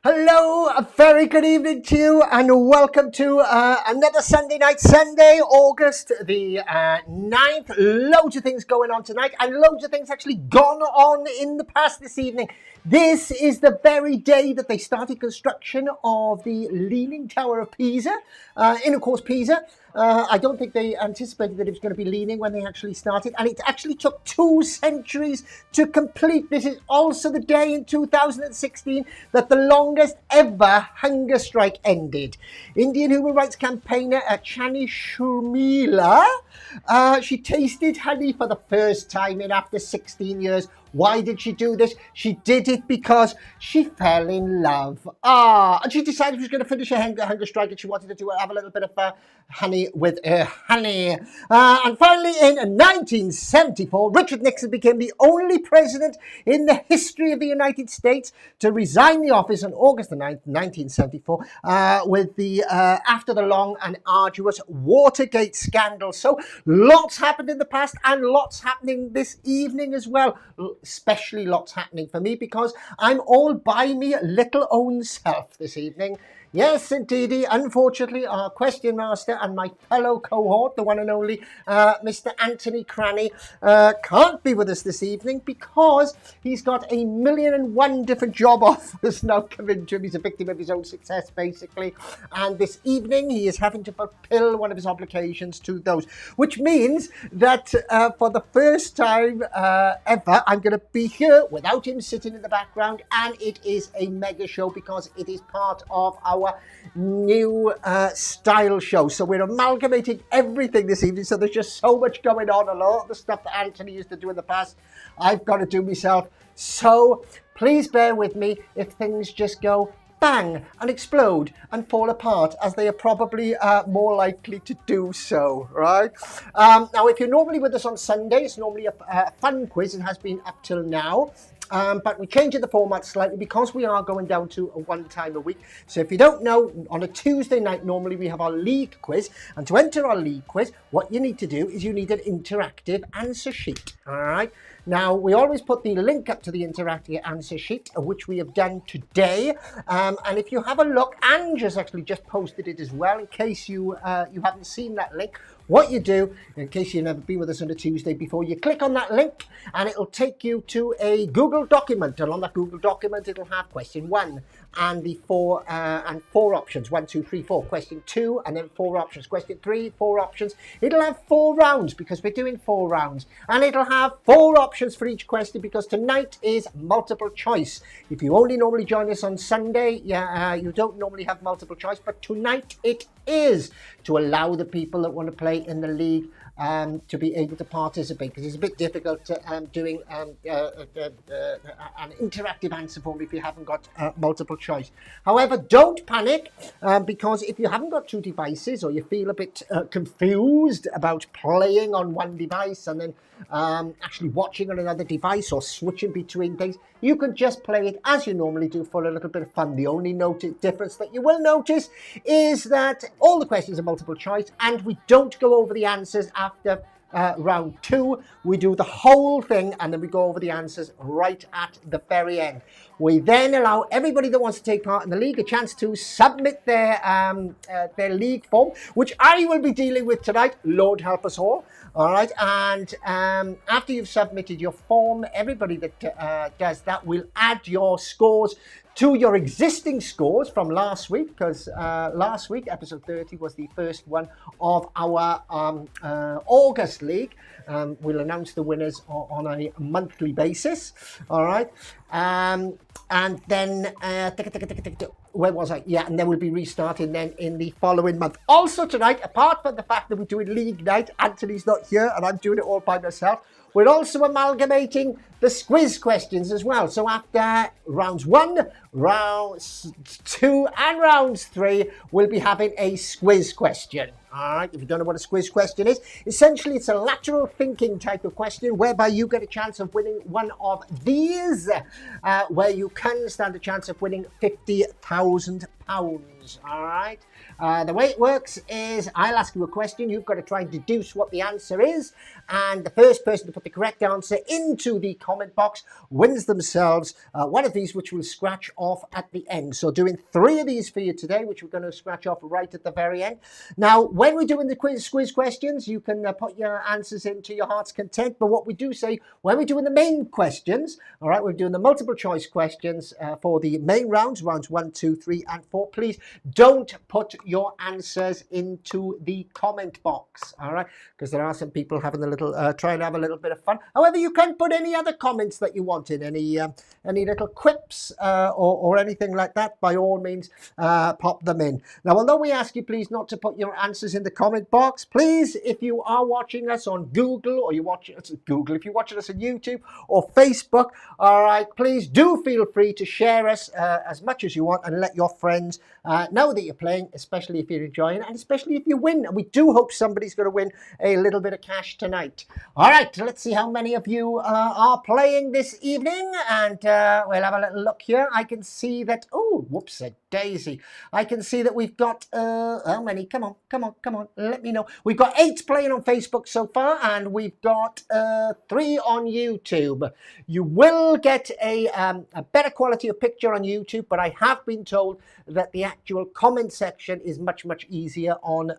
Hello, a very good evening to you, and welcome to another Sunday night. Sunday, August the 9th. Loads of things going on tonight, and loads of things actually gone on in the past this evening. This is the very day that they started construction of the Leaning Tower of Pisa, of course, Pisa. I don't think they anticipated that it was going to be leaning when they actually started, and it actually took 2 centuries to complete. This is also the day in 2016 that the longest ever hunger strike ended. Indian human rights campaigner Chani Shurmila, she tasted honey for the first time in after 16 years. Why did she do this? She did it because she fell in love. And she decided she was going to finish her hunger strike, and she wanted to have a little bit of honey with her honey. And finally, in 1974, Richard Nixon became the only president in the history of the United States to resign the office on August the 9th, 1974, after the long and arduous Watergate scandal. So lots happened in the past, and lots happening this evening as well. Especially lots happening for me because I'm all by me little own self this evening. Yes, indeedy. Unfortunately, our question master and my fellow cohort, the one and only Mr. Anthony Cranny, can't be with us this evening because he's got 1,000,001 different job offers now coming to him. He's a victim of his own success, basically. And this evening, he is having to fulfill one of his obligations to those, which means that for the first time ever, I'm going to be here without him sitting in the background. And it is a mega show because it is part of our new style show. So we're amalgamating everything this evening. So there's just so much going on. A lot of the stuff that Anthony used to do in the past, I've got to do myself. So please bear with me if things just go bang and explode and fall apart, as they are probably more likely to do so, right? Now, if you're normally with us on Sunday, it's normally a fun quiz. It has been up till now. But we're changing the format slightly because we are going down to one time a week. So if you don't know, on a Tuesday night, normally we have our league quiz. And to enter our league quiz, what you need to do is you need an interactive answer sheet. All right. Now, we always put the link up to the interactive answer sheet, which we have done today. And if you have a look, Andrew's actually just posted it as well, in case you haven't seen that link. What you do, in case you've never been with us on a Tuesday before, you click on that link and it'll take you to a Google document. And on that Google document, it'll have question 1 and the four options. 1, 2, 3, 4. Question 2 and then 4 options. Question 3, 4 options. It'll have 4 rounds because we're doing 4 rounds. And it'll have 4 options for each question because tonight is multiple choice. If you only normally join us on Sunday, you don't normally have multiple choice, but tonight it is, to allow the people that want to play in the league to be able to participate, because it's a bit difficult doing an interactive answer form if you haven't got multiple choice. However, don't panic, because if you haven't got 2 devices, or you feel a bit confused about playing on one device and then actually watching on another device or switching between things, you can just play it as you normally do for a little bit of fun. The only difference that you will notice is that all the questions are multiple choice, and we don't go over the answers after round 2. We do the whole thing, and then we go over the answers right at the very end. We then allow everybody that wants to take part in the league a chance to submit their league form, which I will be dealing with tonight. Lord help us all. All right, and after you've submitted your form, everybody that does that will add your scores to your existing scores from last week, because last week, episode 30, was the first one of our August league. We'll announce the winners on a monthly basis. All right, and then where was I? Yeah, and then we'll be restarting then in the following month. Also tonight, apart from the fact that we're doing league night, Anthony's not here and I'm doing it all by myself, we're also amalgamating the Squiz questions as well. So after rounds 1, rounds 2 and rounds 3, we'll be having a Squiz question. All right, if you don't know what a Squiz question is, essentially it's a lateral thinking type of question whereby you get a chance of winning one of these, where you can stand a chance of winning £50,000. All right. The way it works is I'll ask you a question. You've got to try and deduce what the answer is. And the first person to put the correct answer into the comment box wins themselves one of these, which we'll scratch off at the end. So doing 3 of these for you today, which we're going to scratch off right at the very end. Now, when we're doing the quiz questions, you can put your answers into your heart's content. But what we do say, when we're doing the main questions, all right, we're doing the multiple choice questions for the main rounds 1, 2, 3, and 4. Please don't put your answers into the comment box, all right? Because there are some people having a little, trying to have a little bit of fun. However, you can put any other comments that you want in, any little quips or anything like that. By all means, pop them in. Now, although we ask you please not to put your answers in the comment box, please, if you are watching us on Google or you watch us at Google, if you're watching us on YouTube or Facebook, all right, please do feel free to share us as much as you want and let your friends know that you're playing, especially if you're enjoying and especially if you win. And we do hope somebody's going to win a little bit of cash tonight. All right, let's see how many of you are playing this evening, and we'll have a little look here. I can see that, oh, whoops, a daisy. I can see that we've got, how many? Come on, let me know. We've got 8 playing on Facebook so far, and we've got 3 on YouTube. You will get a better quality of picture on YouTube, but I have been told that the actual comment section is much easier on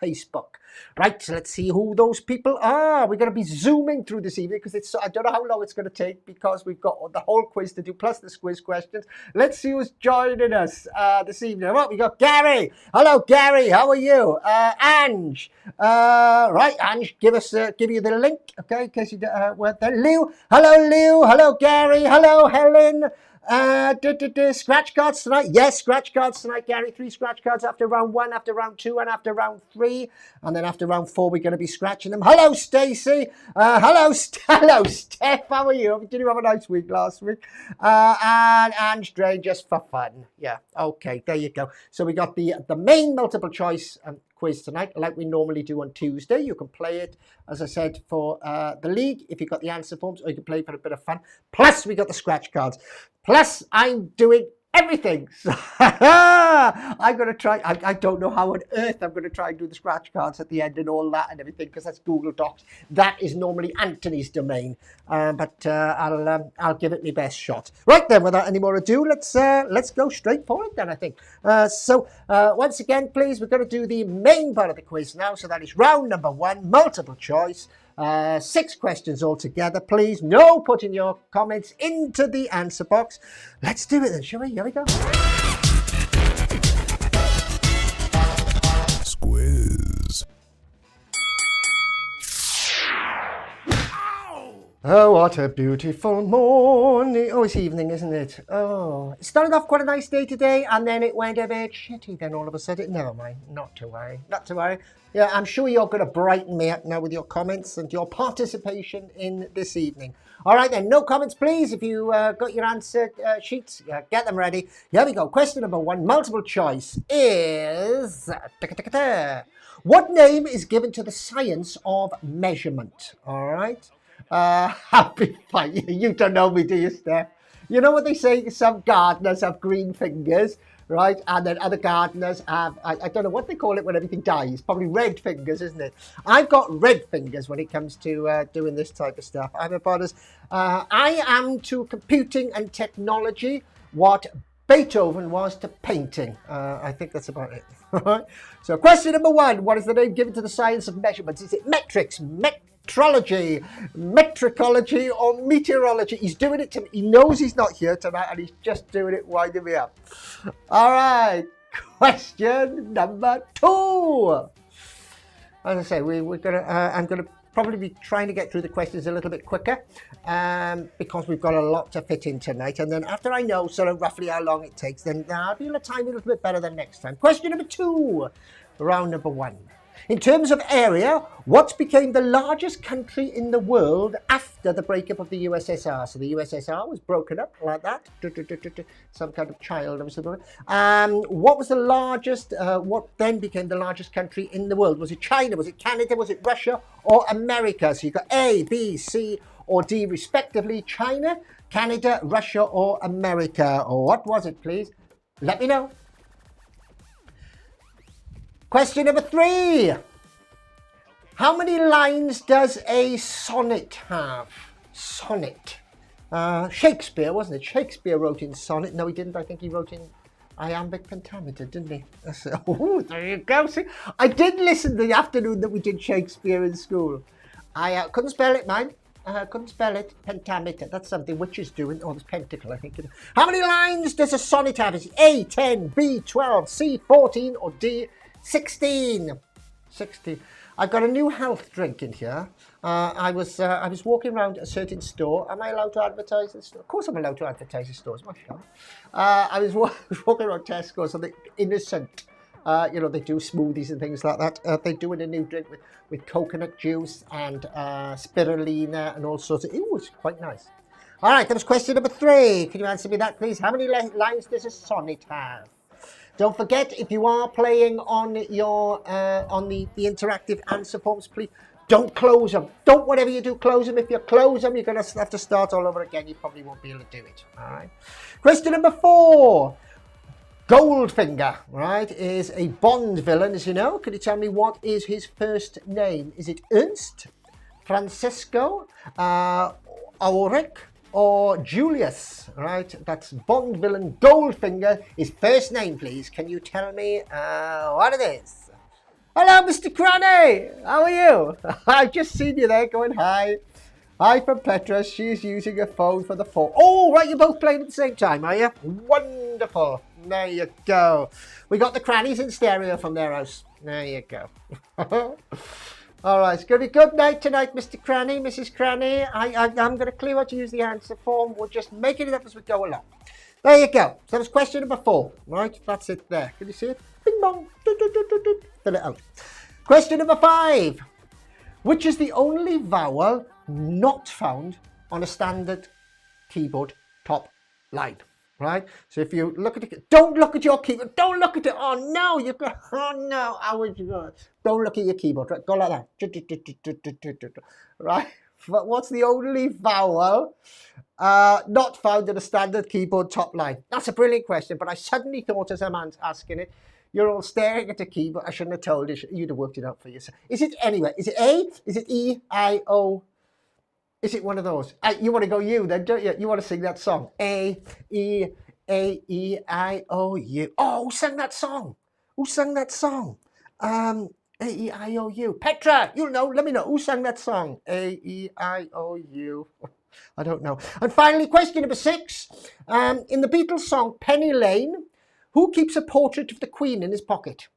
Facebook. Right, so let's see who those people are. We're going to be zooming through this evening because I don't know how long it's going to take because we've got the whole quiz to do plus the Squiz questions. Let's see who's joining us this evening. Well, we got Gary. Hello, Gary. How are you? Ange. Right, Ange, give you the link, okay? In case you weren't there. Lou. Hello, Lou. Hello, Gary. Hello, Helen. Scratch cards tonight. Yes, scratch cards tonight, Gary. 3 scratch cards after round 1, after round 2, and after round 3. And then after round 4, we're going to be scratching them. Hello, Stacey. Hello, Steph. How are you? Did you have a nice week last week? And Andre, just for fun. Yeah, okay, there you go. So we got the main multiple choice quiz tonight, like we normally do on Tuesday. You can play it, as I said, for the league if you've got the answer forms, or you can play for a bit of fun. Plus, we got the scratch cards. Plus, I'm doing everything. So I'm going to try. I don't know how on earth I'm going to try and do the scratch cards at the end and all that and everything, because that's Google Docs. That is normally Anthony's domain. But I'll give it my best shot. Right then, without any more ado, let's go straight for it then, I think. So once again, please, we're going to do the main part of the quiz now. So that is round number 1, multiple choice. 6 questions altogether, please. No putting your comments into the answer box. Let's do it then, shall we? Here we go. Squiz. Oh, what a beautiful morning. Oh, it's evening, isn't it? Oh, it started off quite a nice day today, and then it went a bit shitty then all of a sudden. Never mind, not to worry. Yeah, I'm sure you're going to brighten me up now with your comments and your participation in this evening. All right then, no comments, please. If you got your answer sheets, get them ready. Here we go. Question number 1, multiple choice, is... What name is given to the science of measurement? All right. Happy fun. You don't know me, do you, Steph? You know what they say? Some gardeners have green fingers, right? And then other gardeners have, I don't know what they call it when everything dies. Probably red fingers, isn't it? I've got red fingers when it comes to doing this type of stuff. I'm about as, I am to computing and technology what Beethoven was to painting. I think that's about it. So question number 1, what is the name given to the science of measurements? Is it metrics, metrology, metricology, or meteorology? He's doing it to me. He knows he's not here tonight and he's just doing it, winding me up. All right, question number 2. As I say, I'm gonna probably be trying to get through the questions a little bit quicker because we've got a lot to fit in tonight. And then after I know sort of roughly how long it takes, then I'll be able to time it a little bit better than next time. Question number 2, round number 1. In terms of area, what became the largest country in the world after the breakup of the USSR? So the USSR was broken up like that. Some kind of child. What was the largest, what then became the largest country in the world? Was it China? Was it Canada? Was it Russia? Or America? So you got A, B, C, or D respectively. China, Canada, Russia, or America. Or what was it, please? Let me know. Question number 3. How many lines does a sonnet have? Sonnet. Shakespeare, wasn't it? Shakespeare wrote in sonnet. No, he didn't. I think he wrote in iambic pentameter, didn't he? Oh, there you go. See, I did listen the afternoon that we did Shakespeare in school. I couldn't spell it, mind. Couldn't spell it. Pentameter. That's something witches do. Oh, there's pentacle, I think. How many lines does a sonnet have? Is it A, 10, B, 12, C, 14, or D, 16? 16. I've got a new health drink in here. I was walking around a certain store. Am I allowed to advertise this store? Of course I'm allowed to advertise this store. It's my show. I was walking around Tesco, so the Innocent, they do smoothies and things like that. They're doing a new drink with coconut juice and spirulina and all sorts of... It was quite nice. All right, that was question number 3. Can you answer me that, please? How many lines does a sonnet have? Don't forget, if you are playing on your on the interactive answer forms, please don't close them. Don't, whatever you do, close them. If you close them, you're going to have to start all over again. You probably won't be able to do it. All right. Question number 4. Goldfinger, right, is a Bond villain, as you know. Can you tell me what is his first name? Is it Ernst, Francisco, Auric, or Julius, right? That's Bond villain Goldfinger. His first name, please. Can you tell me what it is? Hello, Mr. Cranny. How are you? I've just seen you there going hi. Hi from Petra. She's using her phone for the phone. Oh, right, you're both playing at the same time, are you? Wonderful. There you go. We got the Crannies in stereo from their house. There you go. All right, it's going to be good night tonight, Mr. Cranny, Mrs. Cranny. I'm going to clear out to use the answer form. We're just making it up as we go along. There you go. So that was question number 4, right? That's it there. Can you see it? Bing bong. Fill it out. Question number 5. Which is the only vowel not found on a standard keyboard top line? Right? So if you look at it, don't look at your keyboard. Don't look at it. Oh no, you've got, oh no, how would you go? Don't look at your keyboard. Right? Go like that. Right? But what's the only vowel not found in a standard keyboard top line? That's a brilliant question, but I suddenly thought as I'm asking it, you're all staring at the keyboard. I shouldn't have told you. You'd have worked it out for yourself. Is it anyway? Is it A? Is it E, I, O? Is it one of those? You want to go you then, don't you? You want to sing that song? A, E, I, O, U. Oh, who sang that song? Who sang that song? A, E, I, O, U. Petra, you'll know. Let me know. Who sang that song? A, E, I, O, U. I don't know. And finally, question number 6. In the Beatles song Penny Lane, who keeps a portrait of the Queen in his pocket?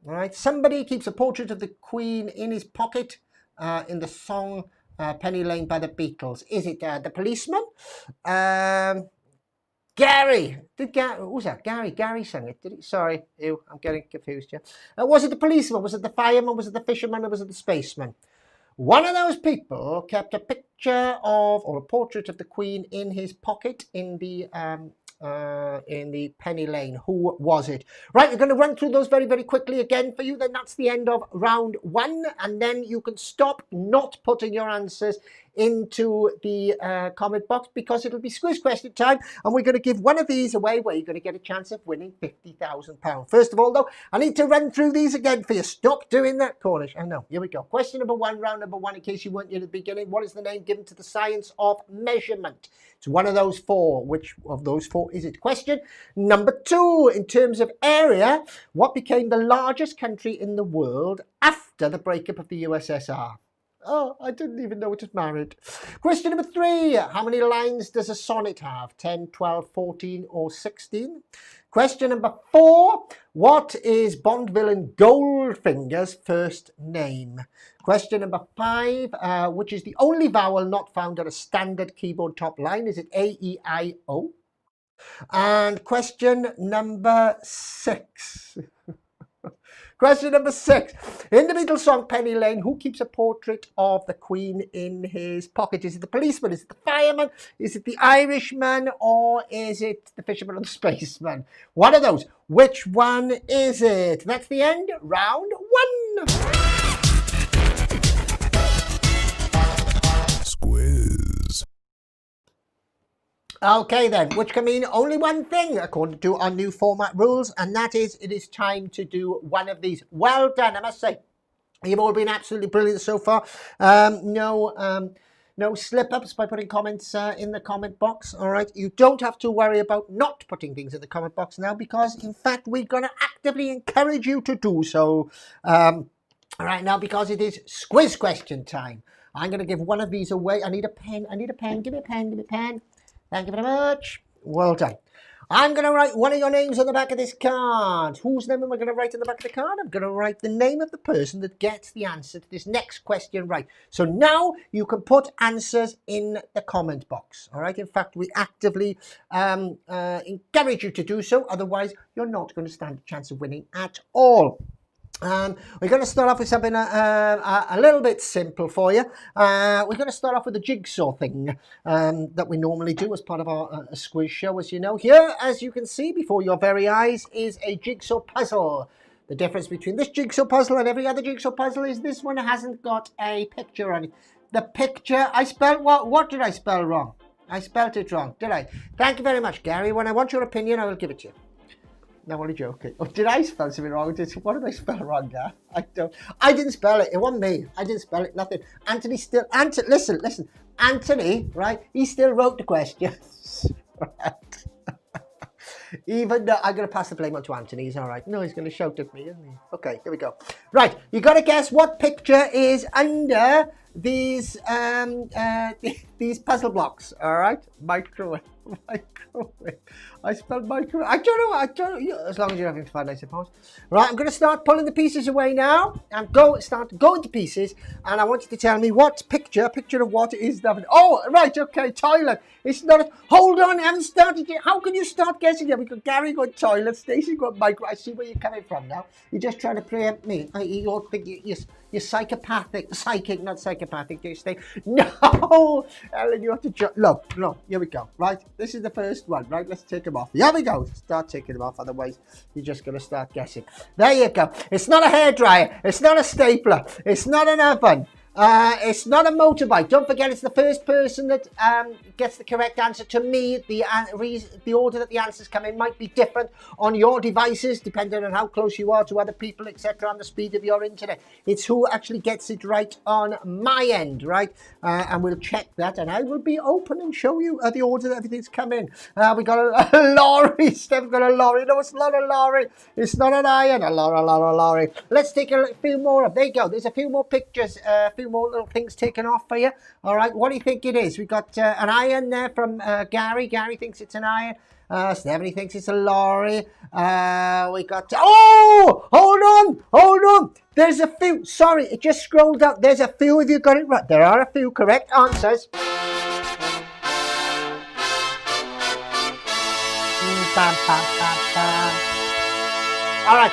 All right. Somebody keeps a portrait of the Queen in his pocket in the song Penny Lane by the Beatles. Is it the policeman? Gary. Who's that? Gary sang it, did he? Sorry, I'm getting confused here. Was it the policeman? Was it the fireman? Was it the fisherman? Or was it the spaceman? One of those people kept a picture of, or a portrait of the Queen in his pocket in the Penny Lane. Who was it? Right, we're going to run through those very, very quickly again for you. Then that's the end of round 1, and then you can stop not putting your answers into the comment box, because it'll be Squiz question time, and we're going to give one of these away where you're going to get a chance of winning £50,000. First of all, though, I need to run through these again for you. Stop doing that, Cornish. I know. Here we go. Question number 1, round number 1, in case you weren't here at the beginning. What is the name given to the science of measurement? It's one of those 4. Which of those 4 is it? Question number 2, in terms of area, what became the largest country in the world after the breakup of the USSR? Oh, I didn't even know it was married. Question number 3. How many lines does a sonnet have? 10, 12, 14, or 16? Question number 4. What is Bond villain Goldfinger's first name? Question number 5. Which is the only vowel not found on a standard keyboard top line? Is it A, E, I, O? And question number 6. Question number 6. In the Beatles song Penny Lane, who keeps a portrait of the Queen in his pocket? Is it the policeman? Is it the fireman? Is it the Irishman? Or is it the fisherman or the spaceman? One of those. Which one is it? That's the end. Round 1. Squiz. Okay then, which can mean only one thing according to our new format rules, and that is it is time to do one of these. Well done, I must say. You've all been absolutely brilliant so far. No slip-ups by putting comments in the comment box, all right? You don't have to worry about not putting things in the comment box now because, in fact, we're going to actively encourage you to do so. All right, now because it is Squiz question time, I'm going to give one of these away. I need a pen. Give me a pen. Give me a pen. Thank you very much. Well done. I'm going to write one of your names on the back of this card. Whose name am I going to write on the back of the card? I'm going to write the name of the person that gets the answer to this next question right. So now you can put answers in the comment box. All right. In fact, we actively encourage you to do so. Otherwise, you're not going to stand a chance of winning at all. We're going to start off with something a little bit simple for you. We're going to start off with the jigsaw thing that we normally do as part of our Squiz show, as you know. Here, as you can see before your very eyes, is a jigsaw puzzle. The difference between this jigsaw puzzle and every other jigsaw puzzle is this one hasn't got a picture on it. The picture, I spelled, what did I spell wrong? I spelled it wrong, did I? Thank you very much, Gary. When I want your opinion, I will give it to you. No, only joking. Oh, did I spell something wrong? What did I spell wrong, Gar? I didn't spell it. It wasn't me. I didn't spell it. Nothing. Listen. Anthony, right? He still wrote the questions. Right. Even though I'm going to pass the blame on to Anthony. He's all right. No, he's going to shout at me, isn't he? Okay, here we go. Right, you got to guess what picture is under these puzzle blocks. All right, microwave. I spelled microwave. I don't know. As long as you're having fun, I suppose. Right, I'm going to start pulling the pieces away now. And start going to pieces. And I want you to tell me what picture of what is that. Oh, right, okay, toilet. It's not. Hold on, I haven't started yet. How can you start guessing yet? We've got Gary got toilet, Stacey got microwave. I see where you're coming from now. You're just trying to preempt me. You're psychopathic. Psychic, not psychopathic, do you stay? No! Ellen, you have to look, here we go. Right, this is the first one, right? Let's take them off. Here we go. Start taking them off, otherwise you're just going to start guessing. There you go. It's not a hairdryer. It's not a stapler. It's not an oven. It's not a motorbike. Don't forget, it's the first person that gets the correct answer. To me, the order that the answers come in might be different on your devices, depending on how close you are to other people, etc., and the speed of your internet. It's who actually gets it right on my end, right? And we'll check that, and I will be open and show you the order that everything's come in. We got a lorry. Steph's got a lorry. No, it's not a lorry. It's not an iron. A lorry. Let's take a few more. There you go. There's a few more pictures. Few more little things taken off for you. All right, what do you think it is? We got an iron there from Gary. Gary thinks it's an iron. Stephanie thinks it's a lorry. We got hold on. There's a few. Sorry, it just scrolled up. There's a few of you got it right. There are a few correct answers. All right.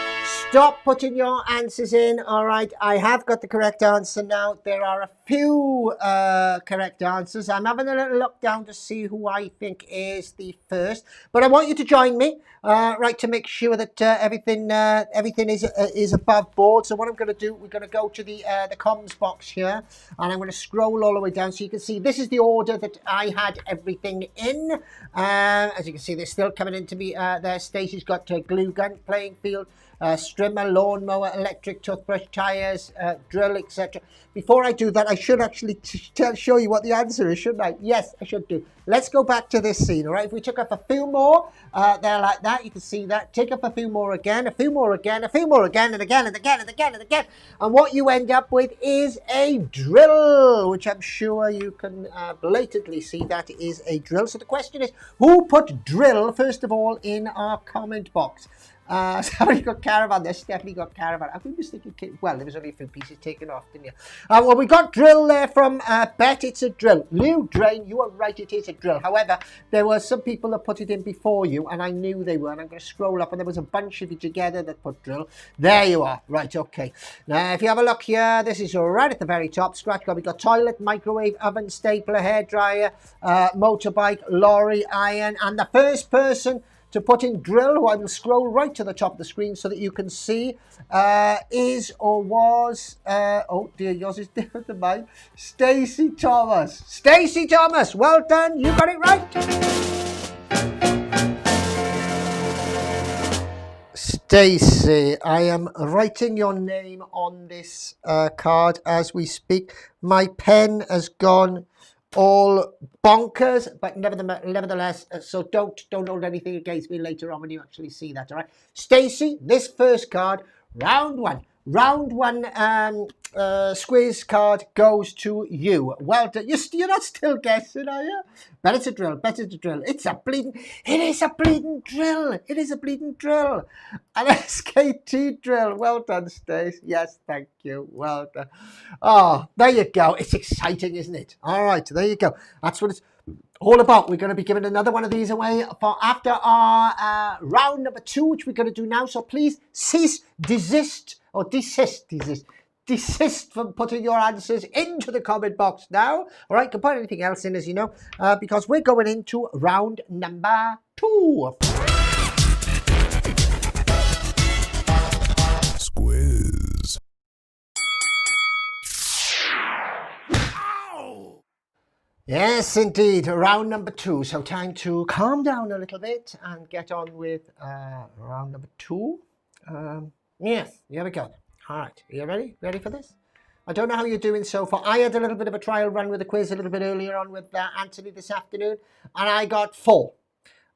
Stop putting your answers in. All right, I have got the correct answer now. There are a few correct answers. I'm having a little look down to see who I think is the first. But I want you to join me, right, to make sure that everything is above board. So what I'm going to do, we're going to go to the comms box here, and I'm going to scroll all the way down so you can see this is the order that I had everything in. As you can see, they're still coming into me. There, Stacey's got glue gun, playing field, strimmer, lawnmower, electric toothbrush, tires, drill, etc. Before I do that, I should actually show you what the answer is, shouldn't I? Yes, I should do. Let's go back to this scene, all right? If we took up a few more, there like that, you can see that. Take up a few more again, a few more again, and again. And what you end up with is a drill, which I'm sure you can blatantly see that is a drill. So the question is, who put drill, first of all, in our comment box? Somebody got caravan. There's Stephanie got caravan. I think thinking, well, there was only a few pieces taken off, didn't you? Well, we got drill there from Bet. It's a drill. Lou Drain, you are right, it is a drill. However, there were some people that put it in before you, and I knew they were. And I'm going to scroll up, and there was a bunch of you together that put drill. There you are. Right, okay. Now, if you have a look here, this is right at the very top. Scratch card. We got toilet, microwave, oven, stapler, hairdryer, motorbike, lorry, iron, and the first person to put in drill, who I will scroll right to the top of the screen so that you can see, is or was, oh dear, yours is different than mine, Stacey Thomas. Stacey Thomas, well done, you got it right. Stacey, I am writing your name on this card as we speak. My pen has gone all bonkers, but nevertheless, so don't hold anything against me later on when you actually see that, all right? Stacey, this first card, round one Squiz card goes to you. Well done. You're not still guessing, are you? Better to drill. It is a bleeding drill. An SKT drill. Well done, Stace. Yes, thank you. Well done. Oh, there you go. It's exciting, isn't it? All right, there you go. That's what it's all about. We're going to be giving another one of these away for after our round number 2, which we're going to do now. So please desist from putting your answers into the comment box now. All right, you can put anything else in, as you know, because we're going into round number 2. Squiz. Yes, indeed, round number 2. So time to calm down a little bit and get on with round number 2. Yes, here we go. All right, are you ready? Ready for this? I don't know how you're doing so far. I had a little bit of a trial run with the quiz a little bit earlier on with Anthony this afternoon, and I got 4.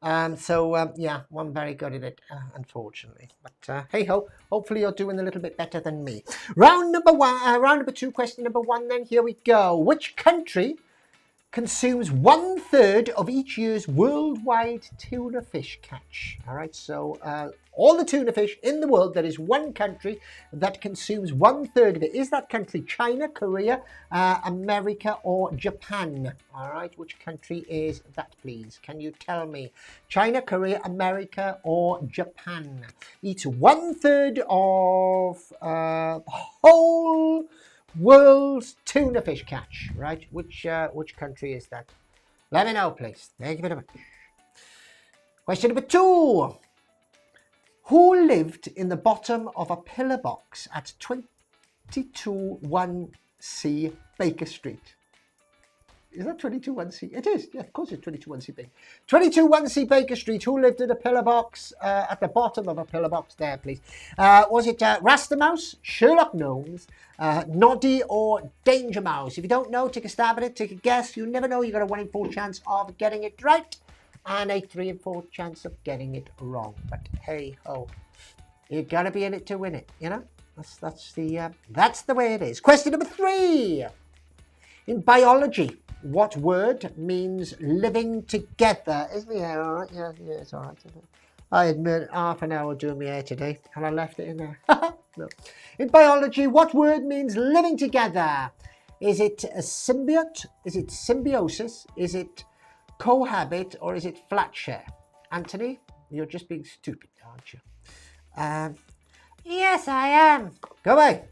Yeah, one very good at it, unfortunately. But hey ho, hopefully you're doing a little bit better than me. Round number 2, question number 1 then, here we go. Which country consumes 1/3 of each year's worldwide tuna fish catch? All right, so all the tuna fish in the world, there is one country that consumes 1/3 of it. Is that country China, Korea, America, or Japan? All right, which country is that, please? Can you tell me? China, Korea, America, or Japan? Eats 1/3 of whole world's tuna fish catch, right? Which country is that? Let me know, please. Thank you very much. Question number 2. Who lived in the bottom of a pillar box at 221C Baker Street? Is that 221C? It is. Yeah, of course it's 221C Baker. 221C Baker Street. Who lived in a pillar box at the bottom of a pillar box there, please? Was it Rasta Mouse, Sherlock Gnomes, Noddy, or Danger Mouse? If you don't know, take a stab at it, take a guess. You never know. You've got a 1 in 4 chance of getting it right and a 3 in 4 chance of getting it wrong. But hey ho, you got to be in it to win it, you know? That's the way it is. Question number 3. In biology, what word means living together? Is my hair all right? Yeah, it's all right. I admit half an hour doing my hair today, and I left it in there. No. In biology, what word means living together? Is it a symbiote? Is it symbiosis? Is it cohabit? Or is it flat share? Anthony, you're just being stupid, aren't you? Yes, I am. Go away.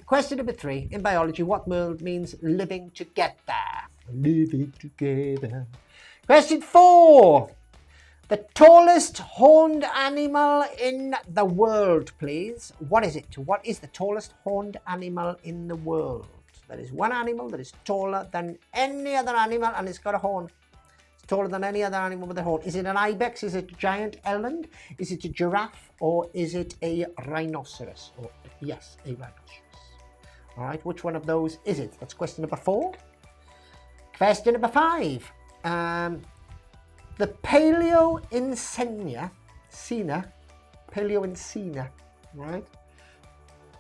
Question number 3. In biology, what word means living together? Living together. Question 4. The tallest horned animal in the world, please. What is it? What is the tallest horned animal in the world? There is one animal that is taller than any other animal, and it's got a horn. It's taller than any other animal with a horn. Is it an ibex? Is it a giant eland? Is it a giraffe? Or is it a rhinoceros? Or, yes, a rhinoceros. All right, which one of those is it? That's question number 4. Question number 5. The Paleoencina, right?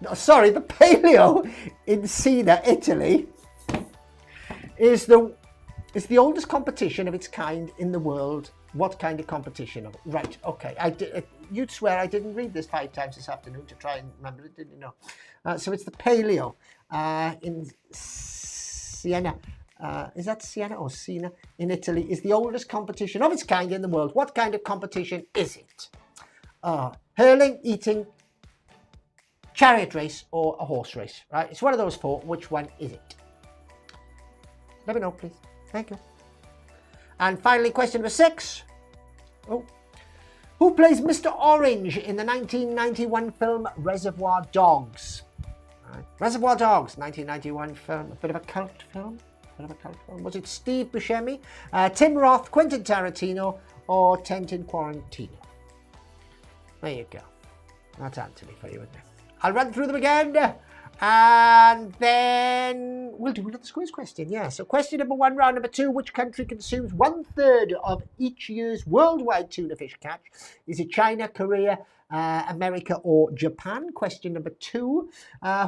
No, sorry, the Paleoencina, Italy, is the oldest competition of its kind in the world. What kind of competition? Right, okay. You'd swear I didn't read this 5 times this afternoon to try and remember it, didn't you know? So it's the Paleo in Siena. Is that Siena or Siena in Italy? Is the oldest competition of its kind in the world. What kind of competition is it? Hurling, eating, chariot race, or a horse race, right? It's one of those 4. Which one is it? Let me know, please. Thank you. And finally, question number 6. Who plays Mr. Orange in the 1991 film Reservoir Dogs? Right. Reservoir Dogs, 1991 film, a bit of a cult film. Was it Steve Buscemi, Tim Roth, Quentin Tarantino, or Quentin Quarantino? There you go. That's Anthony for you, isn't it? I'll run through them again. And then we'll do another Squiz question. Yeah, so question number 1, round number 2. Which country consumes 1/3 of each year's worldwide tuna fish catch? Is it China, Korea, America, or Japan? Question number 2.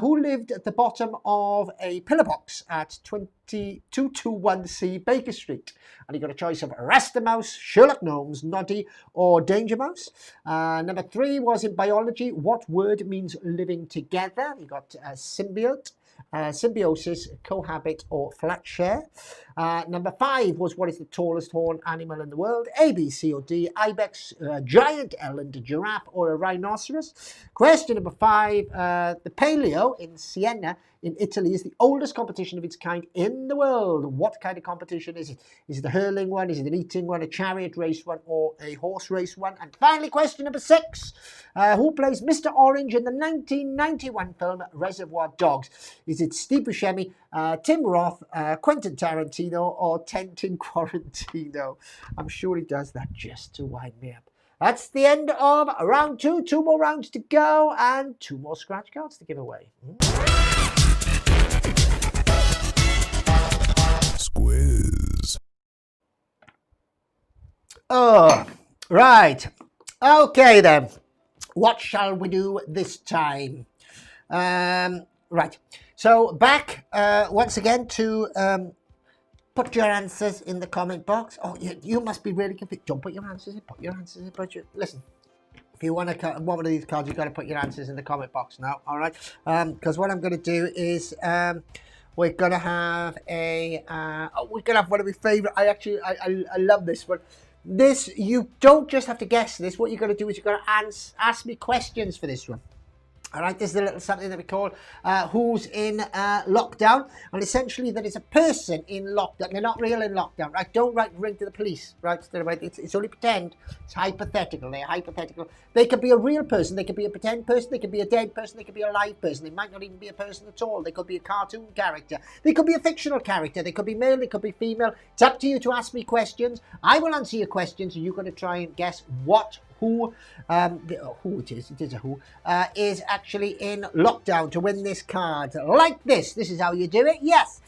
Who lived at the bottom of a pillar box at 2221C Baker Street? And you got a choice of Rasta Mouse, Sherlock Gnomes, Noddy, or Danger Mouse. Number 3 was in biology. What word means living together? You got symbiote, symbiosis, cohabit, or flat share. Number 5 was what is the tallest horned animal in the world? A, B, C, or D? Ibex, giant eland, giraffe, or a rhinoceros? Question number 5. The Paleo in Siena in Italy is the oldest competition of its kind in the world. What kind of competition is it? Is it a hurling one? Is it an eating one? A chariot race one? Or a horse race one? And finally, question number 6. Who plays Mr. Orange in the 1991 film Reservoir Dogs? Is it Steve Buscemi, Tim Roth, Quentin Tarantino, or Quentin Quarantino? I'm sure he does that just to wind me up. That's the end of round 2. 2 more rounds to go and 2 more scratch cards to give away. Squiz. Oh, right. Okay then. What shall we do this time? Right. So back once again to put your answers in the comment box. Oh, you must be really confused. Don't put your answers in. Put your answers in. Listen. If you want one of these cards, you've got to put your answers in the comment box now. All right. Because what I'm going to do is we're going to have we're going to have one of my favorite. I love this one. This, you don't just have to guess this. What you're going to do is you've got to ask me questions for this one. All right, this is a little something that we call Who's in Lockdown. And essentially that is a person in lockdown. They're not real in lockdown, right? Don't ring to the police, right? It's only pretend. It's hypothetical. They're hypothetical. They could be a real person. They could be a pretend person. They could be a dead person. They could be a live person. They might not even be a person at all. They could be a cartoon character. They could be a fictional character. They could be male. They could be female. It's up to you to ask me questions. I will answer your questions. And you're going to try and guess who it is a who, is actually in lockdown to win this card. Like this. This is how you do it. Yes.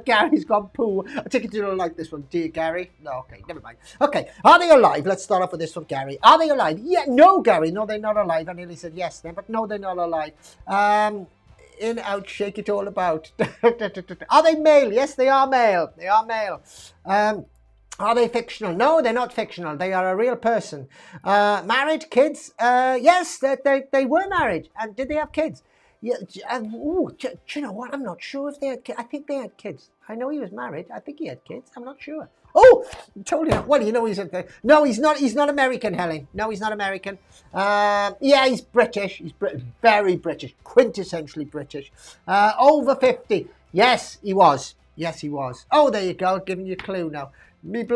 Gary's gone poo. I take it you don't like this one, do you, Gary? No, okay, never mind. Okay, are they alive? Let's start off with this one, Gary. Are they alive? Yeah, no, Gary. No, they're not alive. I nearly said yes then, but no, they're not alive. In, out, shake it all about. Are they male? Yes, they are male. They are male. Are they fictional? No, they're not fictional. They are a real person. Married, kids? Yes, they were married. And did they have kids? Yeah. Do you know what? I'm not sure if they had kids. I think they had kids. I know he was married. I think he had kids. I'm not sure. Oh, totally. Well, you know he's no, he's not. He's not American, Helen. No, he's not American. Yeah, he's British. He's very British, quintessentially British. Over 50. Yes, he was. Yes, he was. Oh, there you go. Giving you a clue now. Mr.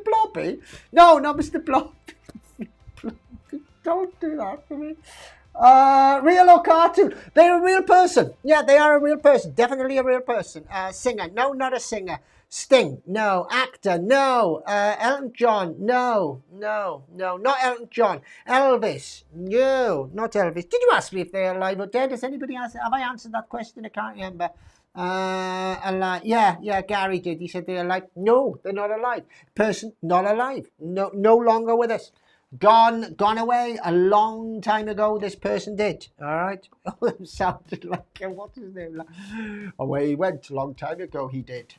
Blobby? No, not Mr. Blobby. Don't do that for me. Real or cartoon? They're a real person. Yeah, they are a real person. Definitely a real person. Singer? No, not a singer. Sting? No. Actor? No. Elton John? No. Not Elton John. Elvis? No, not Elvis. Did you ask me if they're alive or dead? Has anybody asked? Have I answered that question? I can't remember. Alive. Yeah, Gary did. He said they're alive. No, they're not alive. Person, not alive. No longer with us. Gone away a long time ago. This person did. All right. Sounded like what's his name? Away he went a long time ago. He did.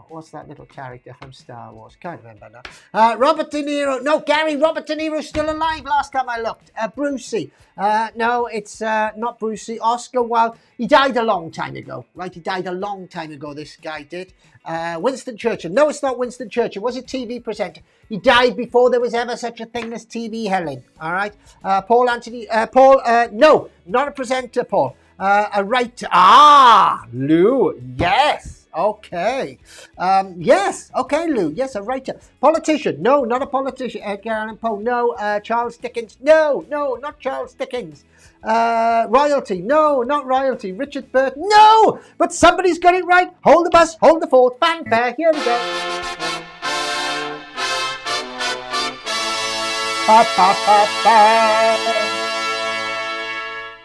What's that little character from Star Wars? Can't remember now. Robert De Niro. No, Gary. Robert De Niro's still alive. Last time I looked. Brucey. No, it's not Brucey. Oscar Wilde. He died a long time ago. Right. He died a long time ago. This guy did. Winston Churchill. No, it's not Winston Churchill. Was it TV presenter? He died before there was ever such a thing as TV, Helen. All right. Paul Anthony. No, not a presenter, Paul. A writer. Lou. Yes. Okay. Yes. Okay, Lou. Yes, a writer. Politician. No, not a politician. Edgar Allan Poe. No. Charles Dickens. No, not Charles Dickens. Royalty. No, not royalty. Richard Burton. No, but somebody's got it right. Hold the bus. Hold the fort. Fanfare. Here we go. Ba, ba, ba, ba.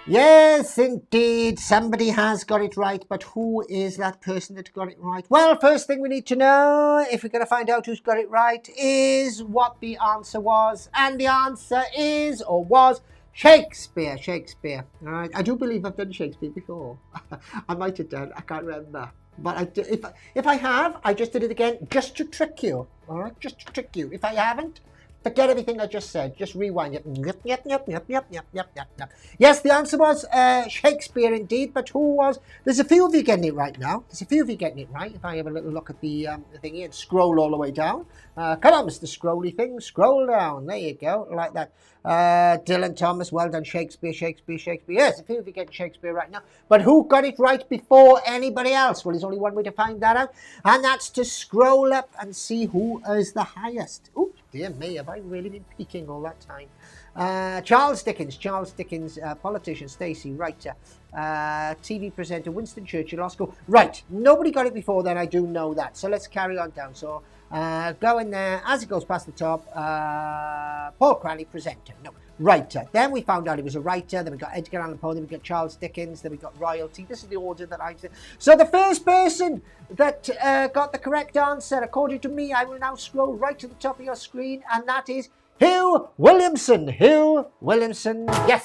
Yes, indeed, somebody has got it right, but who is that person that got it right? Well, first thing we need to know, if we're going to find out who's got it right, is what the answer was. And the answer is, or was, Shakespeare. All right, I do believe I've done Shakespeare before. I might have done, I can't remember. But if I have, I just did it again just to trick you. All right, just to trick you. If I haven't, forget everything I just said. Just rewind it. Yep. Yes, the answer was Shakespeare indeed. But who was? There's a few of you getting it right now. If I have a little look at the thing here and scroll all the way down. Come on, Mr. Scrolly thing. Scroll down. There you go. Like that. Dylan Thomas, well done. Shakespeare. Yes, a few of you getting Shakespeare right now. But who got it right before anybody else? Well, there's only one way to find that out. And that's to scroll up and see who is the highest. Ooh, dear me, have I really been peeking all that time? Charles Dickens, politician, Stacey, writer, TV presenter, Winston Churchill, law school. Right, nobody got it before then, I do know that. So let's carry on down. So go in there, as it goes past the top, Paul Cranley, presenter, no, writer. Then we found out he was a writer, then we got Edgar Allan Poe, then we got Charles Dickens, then we got royalty. This is the order that I said. So the first person that got the correct answer, according to me, I will now scroll right to the top of your screen, and that is Hugh Williamson, yes.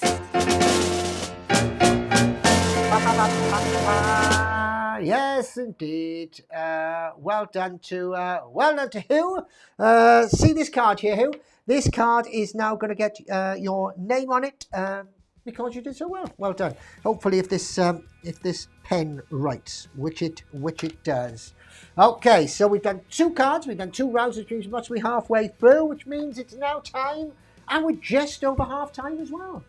Yes, indeed. Well done to Hugh. See this card here, Hugh. This card is now going to get your name on it because you did so well. Well done. Hopefully, if this pen writes, which it does. Okay, so we've done 2 cards, we've done 2 rounds, which means we're halfway through, which means it's now time, and we're just over half time as well.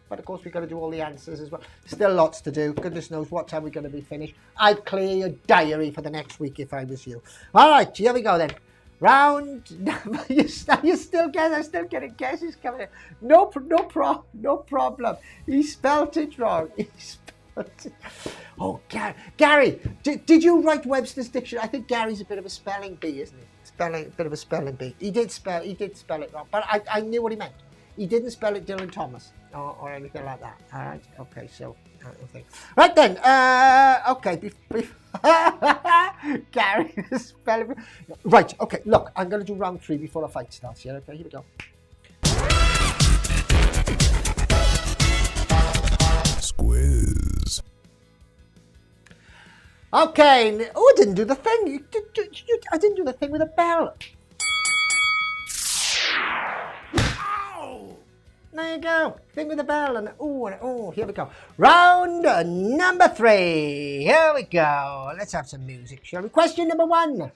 But of course, we've got to do all the answers as well. Still lots to do. Goodness knows what time we're going to be finished. I'd clear your diary for the next week if I was you. All right, here we go then. Round. you're still getting guesses coming in. No problem. He spelt it wrong. Oh, Gary, did you write Webster's Dictionary? I think Gary's a bit of a spelling bee, isn't he? A bit of a spelling bee. He did spell it wrong, but I knew what he meant. He didn't spell it Dylan Thomas or anything like that. All right, okay, so right then. Okay, Gary, the spelling. Right, okay. Look, I'm going to do round 3 before the fight starts. Yeah, okay, here we go. Squiz. Okay. Oh, I didn't do the thing. I didn't do the thing with a bell. There you go. Thing with the bell. And here we go. Round number 3. Here we go. Let's have some music, shall we? Question number 1.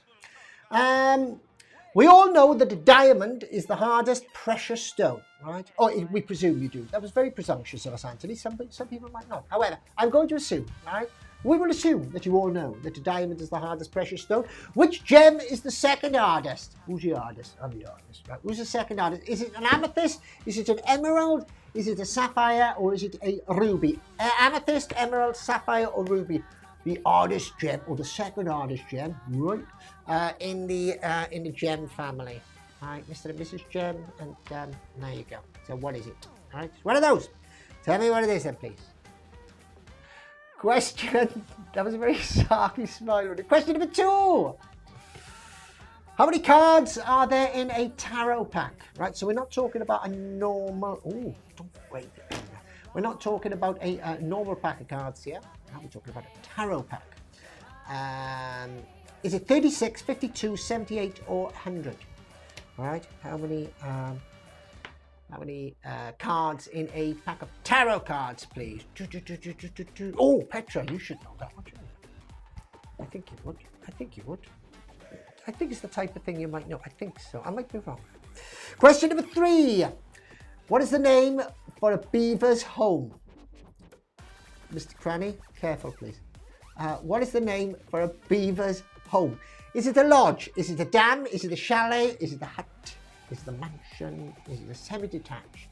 We all know that a diamond is the hardest precious stone, right? Or we presume you do. That was very presumptuous of us, Anthony. Some people might not. However, I'm going to assume, right? We will assume that you all know that a diamond is the hardest precious stone. Which gem is the second hardest? Who's the hardest? I'm the hardest, right? Who's the second hardest? Is it an amethyst? Is it an emerald? Is it a sapphire? Or is it a ruby? Amethyst, emerald, sapphire, or ruby? The hardest gem, or the second hardest gem, right? In the gem family. All right, Mr. and Mrs. Gem, and there you go. So what is it? All right, one of those. Tell me what it is then, please. Question, that was a very sarky smile. Question number 2. How many cards are there in a tarot pack? Right, so we're not talking about a normal, we're not talking about a normal pack of cards here. We're talking about a tarot pack. Is it 36, 52, 78, or 100? All right, how many cards in a pack of tarot cards, please? Oh, Petra, you should know that, wouldn't you? I think you would. I think it's the type of thing you might know. I think so. I might be wrong. Question number 3. What is the name for a beaver's home? Mr. Cranny, careful, please. What is the name for a beaver's home? Is it a lodge? Is it a dam? Is it a chalet? Is it a hut? Is it a mansion? Is it a semi-detached?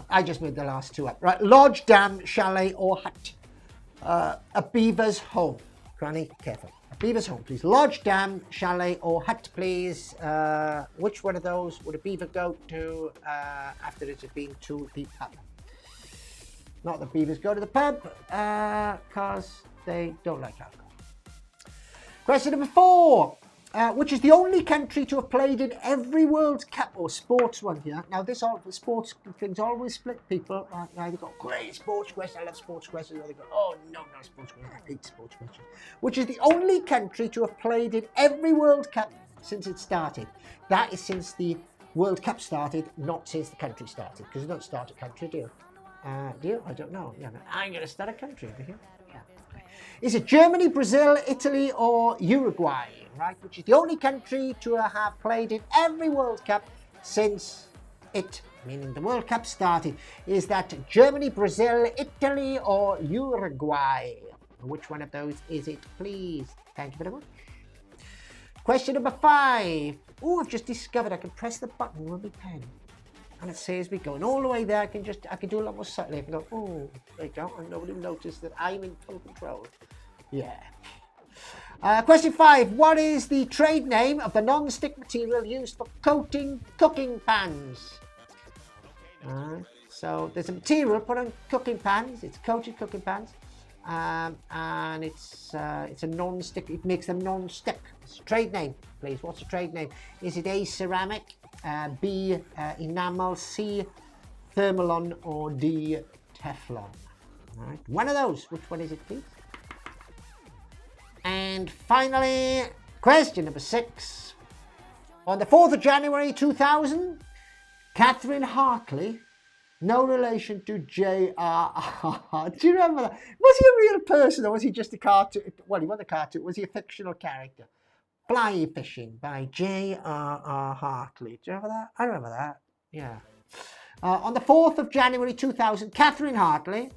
I just made the last two up. Right, lodge, dam, chalet, or hut. A beaver's home. Granny, careful. A beaver's home, please. Lodge, dam, chalet, or hut, please. Which one of those would a beaver go to after it has been to the pub? Not that beavers go to the pub, because they don't like alcohol. Question number 4. Which is the only country to have played in every World Cup or sports one here? Now, sports things always split people. Either got great sports questions, I love sports questions, or they go, oh, no, not sports questions, I hate sports questions. Which is the only country to have played in every World Cup since it started. That is since the World Cup started, not since the country started, because you don't start a country, do you? Do you? I don't know. Yeah, I'm going to start a country over here. Yeah. Okay. Is it Germany, Brazil, Italy, or Uruguay? Right, which is the only country to have played in every World Cup since it, meaning the World Cup started. Is that Germany, Brazil, Italy, or Uruguay? Which one of those is it, please? Thank you very much. Question number 5. Oh, I've just discovered I can press the button with my pen. And it says me going all the way there. I can do a lot more subtly. I can go, oh, there you go. And nobody noticed that I'm in full control. Yeah. Question 5. What is the trade name of the non-stick material used for coating cooking pans? So there's a material put on cooking pans. It's coated cooking pans. And it's a non-stick. It makes them non-stick. It's a trade name, please. What's the trade name? Is it A, ceramic, B, enamel, C, thermalon, or D, Teflon? All right. One of those. Which one is it, please? And finally, question number 6. On the 4th of January 2000, Catherine Hartley, no relation to J.R.R. Do you remember that? Was he a real person or was he just a cartoon? Well, he wasn't a cartoon. Was he a fictional character? Fly Fishing by J.R.R. Hartley. Do you remember that? I remember that. Yeah. On the 4th of January 2000, Catherine Hartley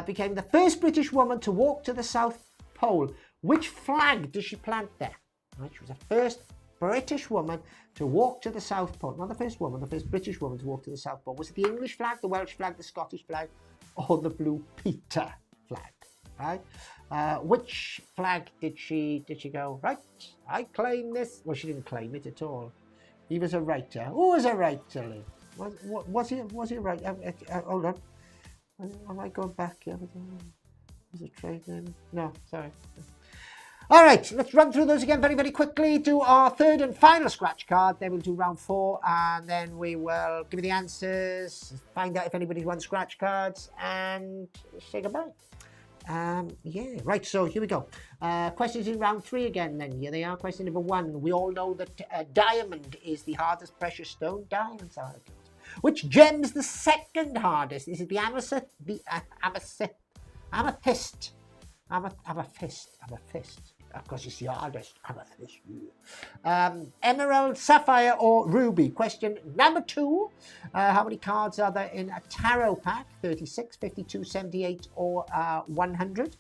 became the first British woman to walk to the South Pole. Which flag did she plant there? Right, she was the first British woman to walk to the South Pole. Not the first woman, the first British woman to walk to the South Pole. Was it the English flag, the Welsh flag, the Scottish flag, or the Blue Peter flag? Right? Which flag did she go? Right, I claim this. Well, she didn't claim it at all. He was a writer. Who was a writer, Lee? Was he a writer? Hold on. Am I going back here? Was it trade name? No, sorry. All right, let's run through those again very, very quickly. Do our third and final scratch card. Then we'll do round 4, and then we will give you the answers, find out if anybody wants scratch cards, and say goodbye. Yeah, right, so here we go. Questions in round 3 again then. Here they are. Question number 1. We all know that diamond is the hardest precious stone. Diamonds are. Which gem is the second hardest? Is it the amethyst? Amethyst. Of course, it's the hardest. Amethyst. Emerald, sapphire, or ruby? Question number 2. How many cards are there in a tarot pack? 36, 52, 78, or 100?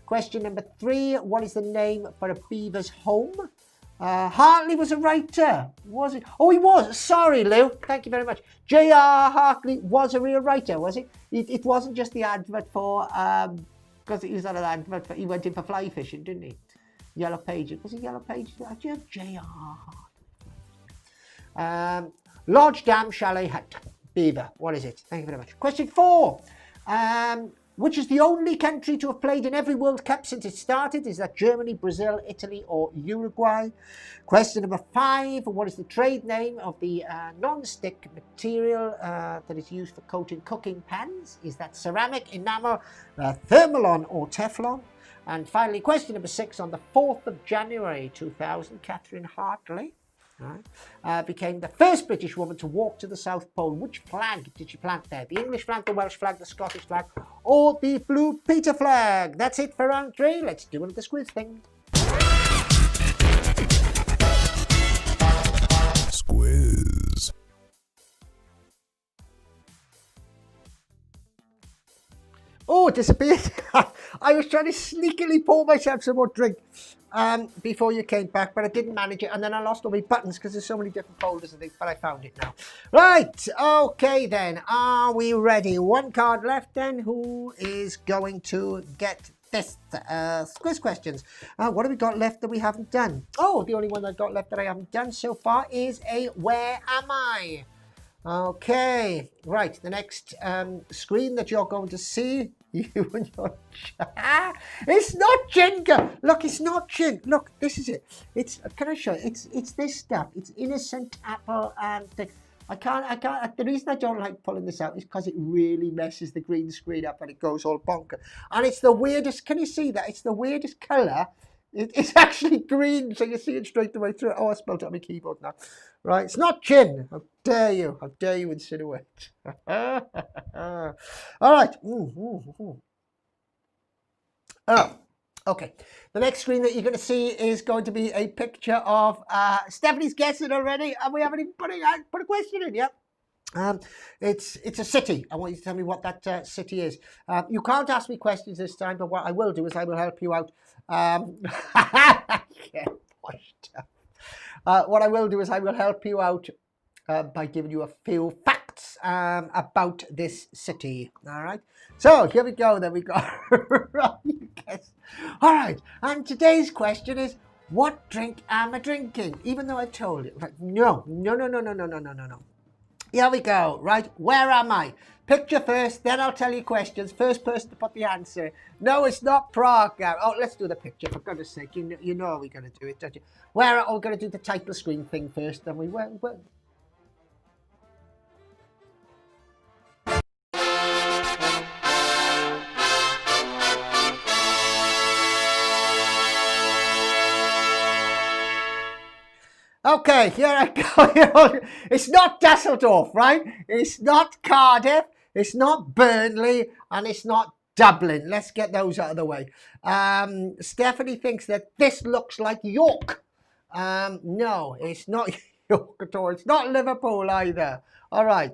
Question number 3. What is the name for a beaver's home? Hartley was a writer, was it? Oh, he was. Sorry, Lou. Thank you very much. J.R. Hartley was a real writer, was it? It wasn't just the advert for, because he was on an advert for, he went in for fly fishing, didn't he? Yellow Pages. Was it Yellow Pages? Do you have J.R. Hartley? Lodge, dam, chalet, hut. Beaver. What is it? Thank you very much. Question 4. Which is the only country to have played in every World Cup since it started? Is that Germany, Brazil, Italy, or Uruguay? Question number 5. What is the trade name of the non-stick material that is used for coating cooking pans? Is that ceramic, enamel, thermalon, or Teflon? And finally, question number 6. On the 4th of January 2000, Catherine Hartley became the first British woman to walk to the South Pole. Which flag did she plant there? The English flag, the Welsh flag, the Scottish flag, or the Blue Peter flag? That's it for round 3. Let's do the Squiz thing. Squiz. Oh, it disappeared. I was trying to sneakily pour myself some more drink before you came back, but I didn't manage it. And then I lost all my buttons because there's so many different folders and things, but I found it now. Right, okay then. Are we ready? One card left then. Who is going to get this quiz questions? What have we got left that we haven't done? Oh, the only one I've got left that I haven't done so far is a Where Am I? Okay, right, the next screen that you're going to see, you and your it's not Jenga. Look, it's not Jenga. Look, this is it. It's, can I show you? It's this stuff. It's innocent apple and thing. I can't, the reason I don't like pulling this out is because it really messes the green screen up and it goes all bonkers. And it's the weirdest, can you see that? It's the weirdest colour. It's actually green, so you see it straight the way through. Oh, I spelled it on my keyboard now. Right, it's not gin. How dare you? How dare you insinuate? All right. Oh, okay. The next screen that you're going to see is going to be a picture of Stephanie's guessing already, and we haven't even put a question in yet. It's a city. I want you to tell me what that city is. You can't ask me questions this time, but what I will do is I will help you out. What I will do is I will help you out by giving you a few facts about this city. All right. So here we go. Then we got guess. All right. And today's question is, what drink am I drinking? Even though I told you, like, no. Here we go, right? Where am I? Picture first, then I'll tell you questions. First person to put the answer. No, it's not Prague. Oh, let's do the picture, for goodness sake. You know we're going to do it, don't you? We're going to do the title screen thing first, then we will. Okay, here I go. It's not Dusseldorf, right? It's not Cardiff. It's not Burnley. And it's not Dublin. Let's get those out of the way. Stephanie thinks that this looks like York. No, it's not York at all. It's not Liverpool either. All right.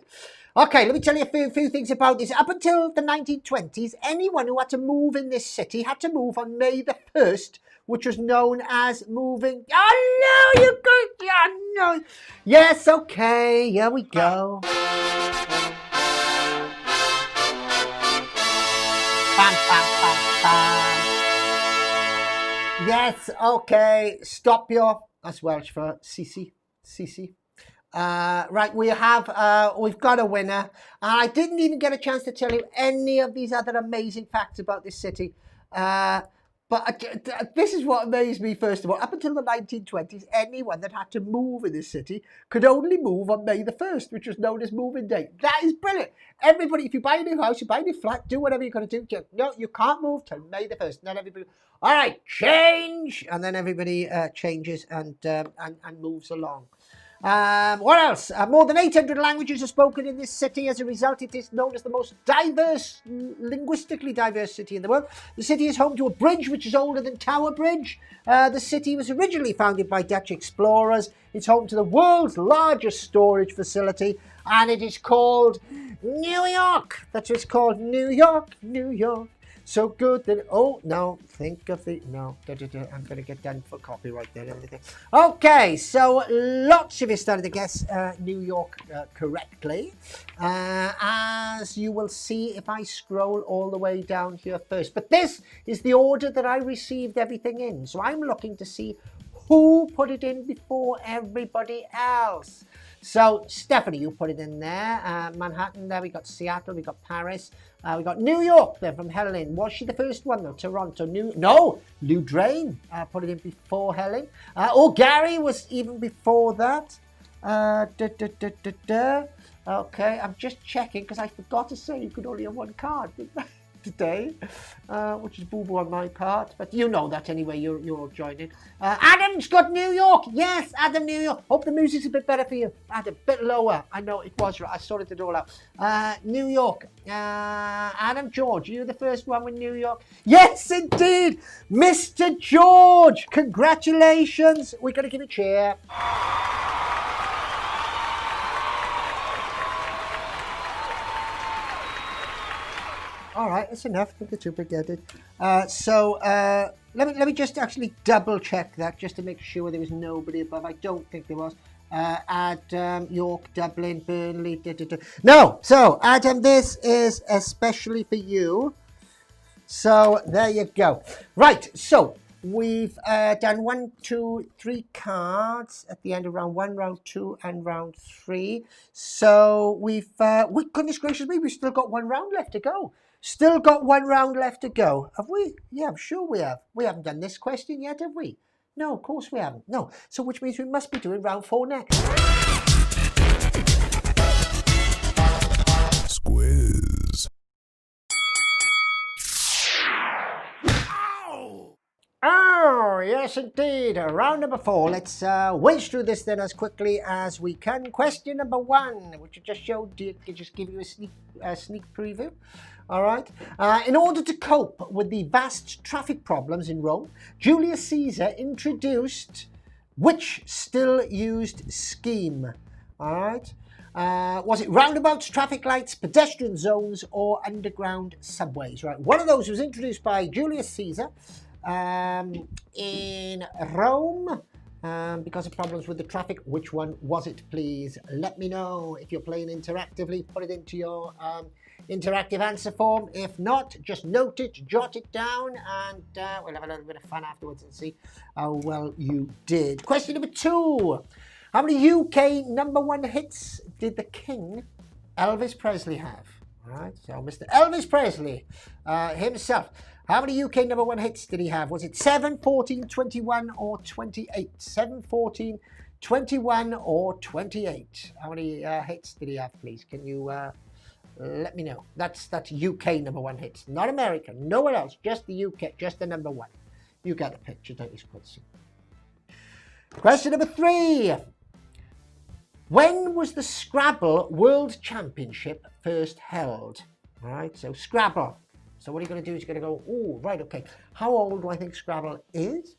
Okay, let me tell you a few things about this. Up until the 1920s, anyone who had to move in this city had to move on May the 1st, which was known as moving. Oh, no, you got. Yeah, no. Yes, okay, here we go. Bam, bam, bam, bam. Yes, okay, stop your. That's Welsh for Cece. Right, we've got a winner. I didn't even get a chance to tell you any of these other amazing facts about this city. But this is what amazed me, first of all. Up until the 1920s, anyone that had to move in this city could only move on May the 1st, which was known as moving day. That is brilliant. Everybody, if you buy a new house, you buy a new flat, do whatever you're going to do. No, you can't move till May the 1st. Not everybody. All right, change. And then everybody changes and moves along. What else? More than 800 languages are spoken in this city. As a result, it is known as the most linguistically diverse city in the world. The city is home to a bridge which is older than Tower Bridge. The city was originally founded by Dutch explorers. It's home to the world's largest storage facility, and it is called New York. That's what it's called, New York, New York. So good that, oh, no, think of the, no, I'm going to get done for copyright there and everything. Okay, so lots of you started to guess New York correctly. As you will see if I scroll all the way down here first. But this is the order that I received everything in. So I'm looking to see who put it in before everybody else. So, Stephanie, you put it in there. Manhattan, there we got Seattle, we got Paris, we got New York there from Helen. Was she the first one though? Toronto, no, Lou Drain put it in before Helen. Gary was even before that. Okay, I'm just checking because I forgot to say you could only have one card today, which is boo-boo on my part, but you know that anyway, you're all joining. Adam's got New York. Yes, Adam, New York. Hope the music's a bit better for you. Adam, a bit lower. I know it was right. I sorted it all out. New York. Adam, George, you the first one with New York? Yes, indeed. Mr. George, congratulations. We're going to give you a cheer. All right, that's enough. Don't get too big-headed. Let me just actually double check that just to make sure there was nobody above. I don't think there was. Adam, York, Dublin, Burnley. No. So Adam, this is especially for you. So there you go. Right. So we've done 1, 2, 3 cards at the end of round 1, round 2, and round 3. So we've goodness gracious me, we've still got 1 round left to go. Still got 1 round left to go. Have we? Yeah, I'm sure we have. We haven't done this question yet, have we? No, of course we haven't. No. So which means we must be doing round 4 next. Squiz. Oh, yes, indeed. Round number 4. Let's whiz through this then as quickly as we can. Question number 1, which I just showed you, to just give you a sneak preview. All right. In order to cope with the vast traffic problems in Rome, Julius Caesar introduced which still used scheme? All right. Was it roundabouts, traffic lights, pedestrian zones, or underground subways? Right. One of those was introduced by Julius Caesar in Rome because of problems with the traffic. Which one was it, please? Let me know. If you're playing interactively, put it into your interactive answer form. If not, just note it, jot it down, and we'll have a little bit of fun afterwards and see how well you did. Question number 2. How many UK #1 hits did the King, Elvis Presley, have? All right, so Mr. Elvis Presley himself. How many UK #1 hits did he have? Was it 7, 14, 21, or 28? 7, 14, 21, or 28? How many hits did he have, please? Can you let me know? That's UK #1 hits, not America, nowhere else, just the UK, just the #1. You get the picture, don't you, Squiz? Question number 3. When was the Scrabble World Championship first held? All right, so Scrabble. So what are you going to do is you're going to go, oh, right, okay. How old do I think Scrabble is?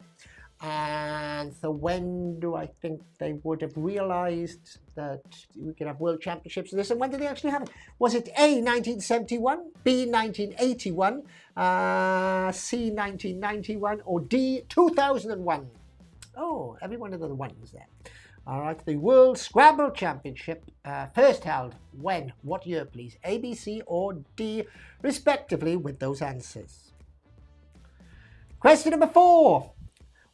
And so when do I think they would have realised that we could have World Championships in this? And when did they actually have it? Was it A, 1971, B, 1981, C, 1991, or D, 2001? Oh, every one of the ones there. All right, the World Scrabble Championship first held when? What year, please? A, B, C, or D, respectively, with those answers. Question number 4.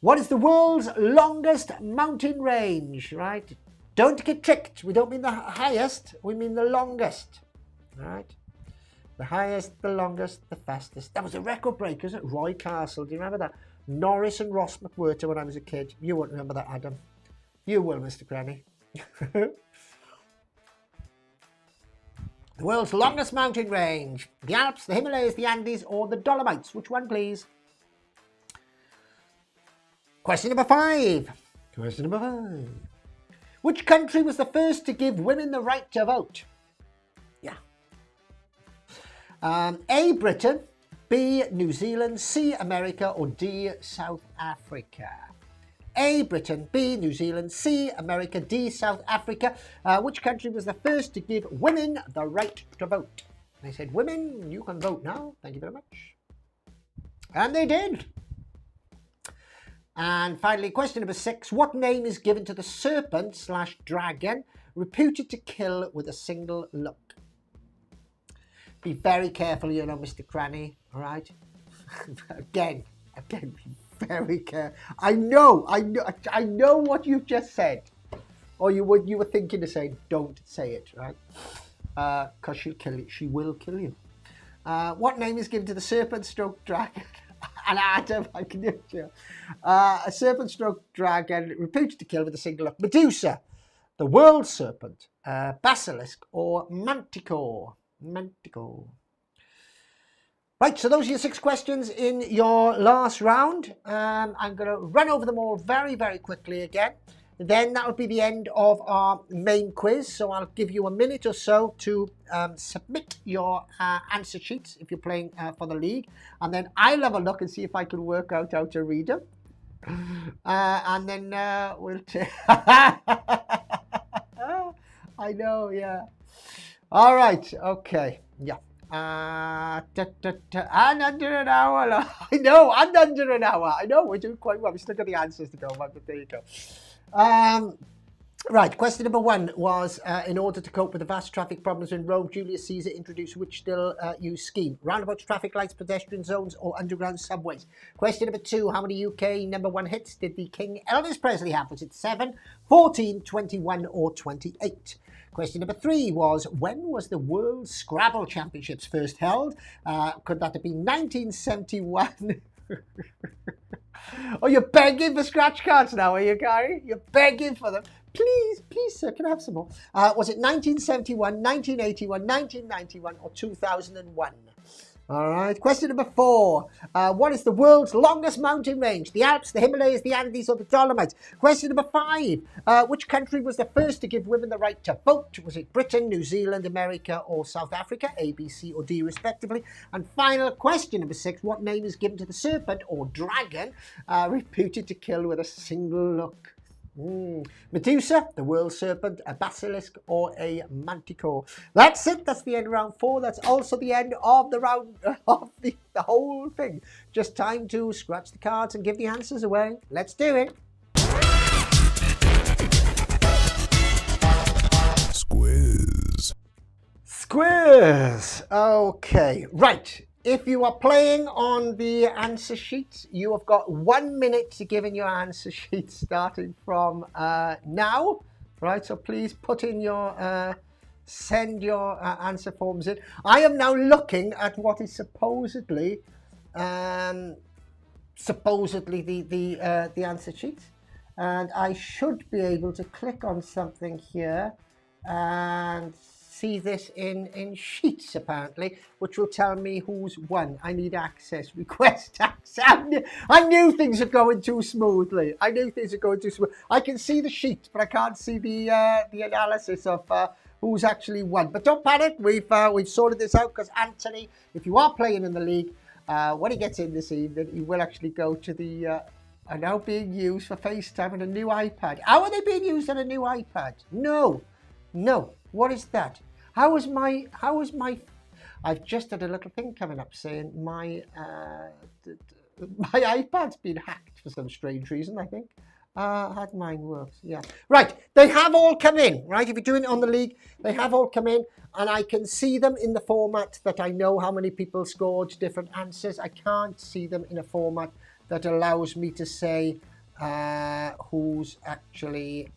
What is the world's longest mountain range? Right? Don't get tricked. We don't mean the highest. We mean the longest. All right? The highest, the longest, the fastest. That was a record breaker, isn't it? Roy Castle. Do you remember that? Norris and Ross McWhirter when I was a kid. You won't remember that, Adam. You will, Mr. Cranny. The world's longest mountain range. The Alps, the Himalayas, the Andes, or the Dolomites. Which one, please? Question number 5. Question number 5. Which country was the first to give women the right to vote? Yeah. A, Britain, B, New Zealand, C, America, or D, South Africa? A, Britain, B, New Zealand, C, America, D, South Africa. Which country was the first to give women the right to vote? They said, women, you can vote now. Thank you very much. And they did. And finally, question number 6. What name is given to the serpent/dragon reputed to kill with a single look? Be very careful, you know, Mr. Cranny, all right? Again, be very careful. I know what you've just said. Or you were thinking to say, don't say it, right? Because she'll kill you. She will kill you. What name is given to the serpent/dragon? And Adam, I can do it. A serpent/dragon reputed to kill with a single look. Medusa, the world serpent, basilisk, or manticore? Manticore. Right, so those are your 6 questions in your last round. I'm going to run over them all very, very quickly again. Then that'll be the end of our main quiz. So I'll give you a minute or so to submit your answer sheets if you're playing for the league. And then I'll have a look and see if I can work out how to read them. And then we'll I know, yeah. All right, okay, yeah. And under an hour. I know, and under an hour. I know, we're doing quite well. We still got the answers to go, but there you go. Right, question number 1 was, in order to cope with the vast traffic problems in Rome, Julius Caesar introduced which still used scheme? Roundabouts, traffic lights, pedestrian zones, or underground subways? Question number 2, how many UK number 1 hits did the King Elvis Presley have? Was it 7, 14, 21, or 28? Question number 3 was, when was the World Scrabble Championships first held? Could that have been 1971? Oh, you're begging for scratch cards now, are you, Gary? You're begging for them. Please, sir, can I have some more? Was it 1971, 1981, 1991, or 2001? All right. Question number 4. What is the world's longest mountain range? The Alps, the Himalayas, the Andes, or the Dolomites? Question number 5. Which country was the first to give women the right to vote? Was it Britain, New Zealand, America, or South Africa? A, B, C, or D, respectively. And final question number 6. What name is given to the serpent or dragon reputed to kill with a single look? Medusa, the world serpent, a basilisk, or a manticore? That's it. That's the end of round 4. That's also the end of the round of the whole thing. Just time to scratch the cards and give the answers away. Let's do it. Squiz. Squiz. Okay, right. If you are playing on the answer sheets, you have got 1 minute to give in your answer sheet starting from now, right? So please put in your, send your answer forms in. I am now looking at what is supposedly the answer sheet, and I should be able to click on something here and see this in sheets apparently, which will tell me who's won. I need access, request access. I knew things are going too smoothly. I can see the sheet, but I can't see the analysis of who's actually won. But don't panic, we've sorted this out, because Anthony, if you are playing in the league, when he gets in this evening, he will actually go to the are now being used for FaceTime on a new iPad. How are they being used on a new iPad? No. What is that? How is my, I've just had a little thing coming up saying my iPad's been hacked for some strange reason, I think. Had mine works, yeah. Right, they have all come in, right? If you're doing it on the league, they have all come in, and I can see them in the format that I know how many people scored different answers. I can't see them in a format that allows me to say who's actually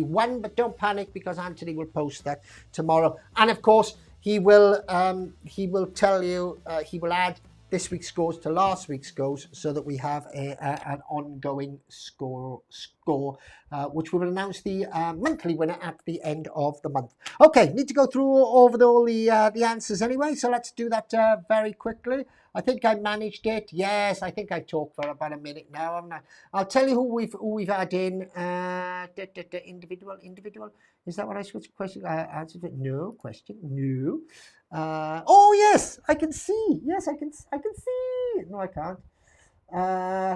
won, but don't panic, because Anthony will post that tomorrow. And of course, he will tell you, he will add this week's scores to last week's scores, so that we have an ongoing score, which we will announce the monthly winner at the end of the month. Okay, need to go through all the answers anyway, so let's do that very quickly. I think I managed it. Yes, I think I talked for about a minute now. I'll tell you who we've had in. Individual. Is that what I switched question? Answered it? No. Question? No. Oh yes, I can see. Yes, I can see. No, I can't.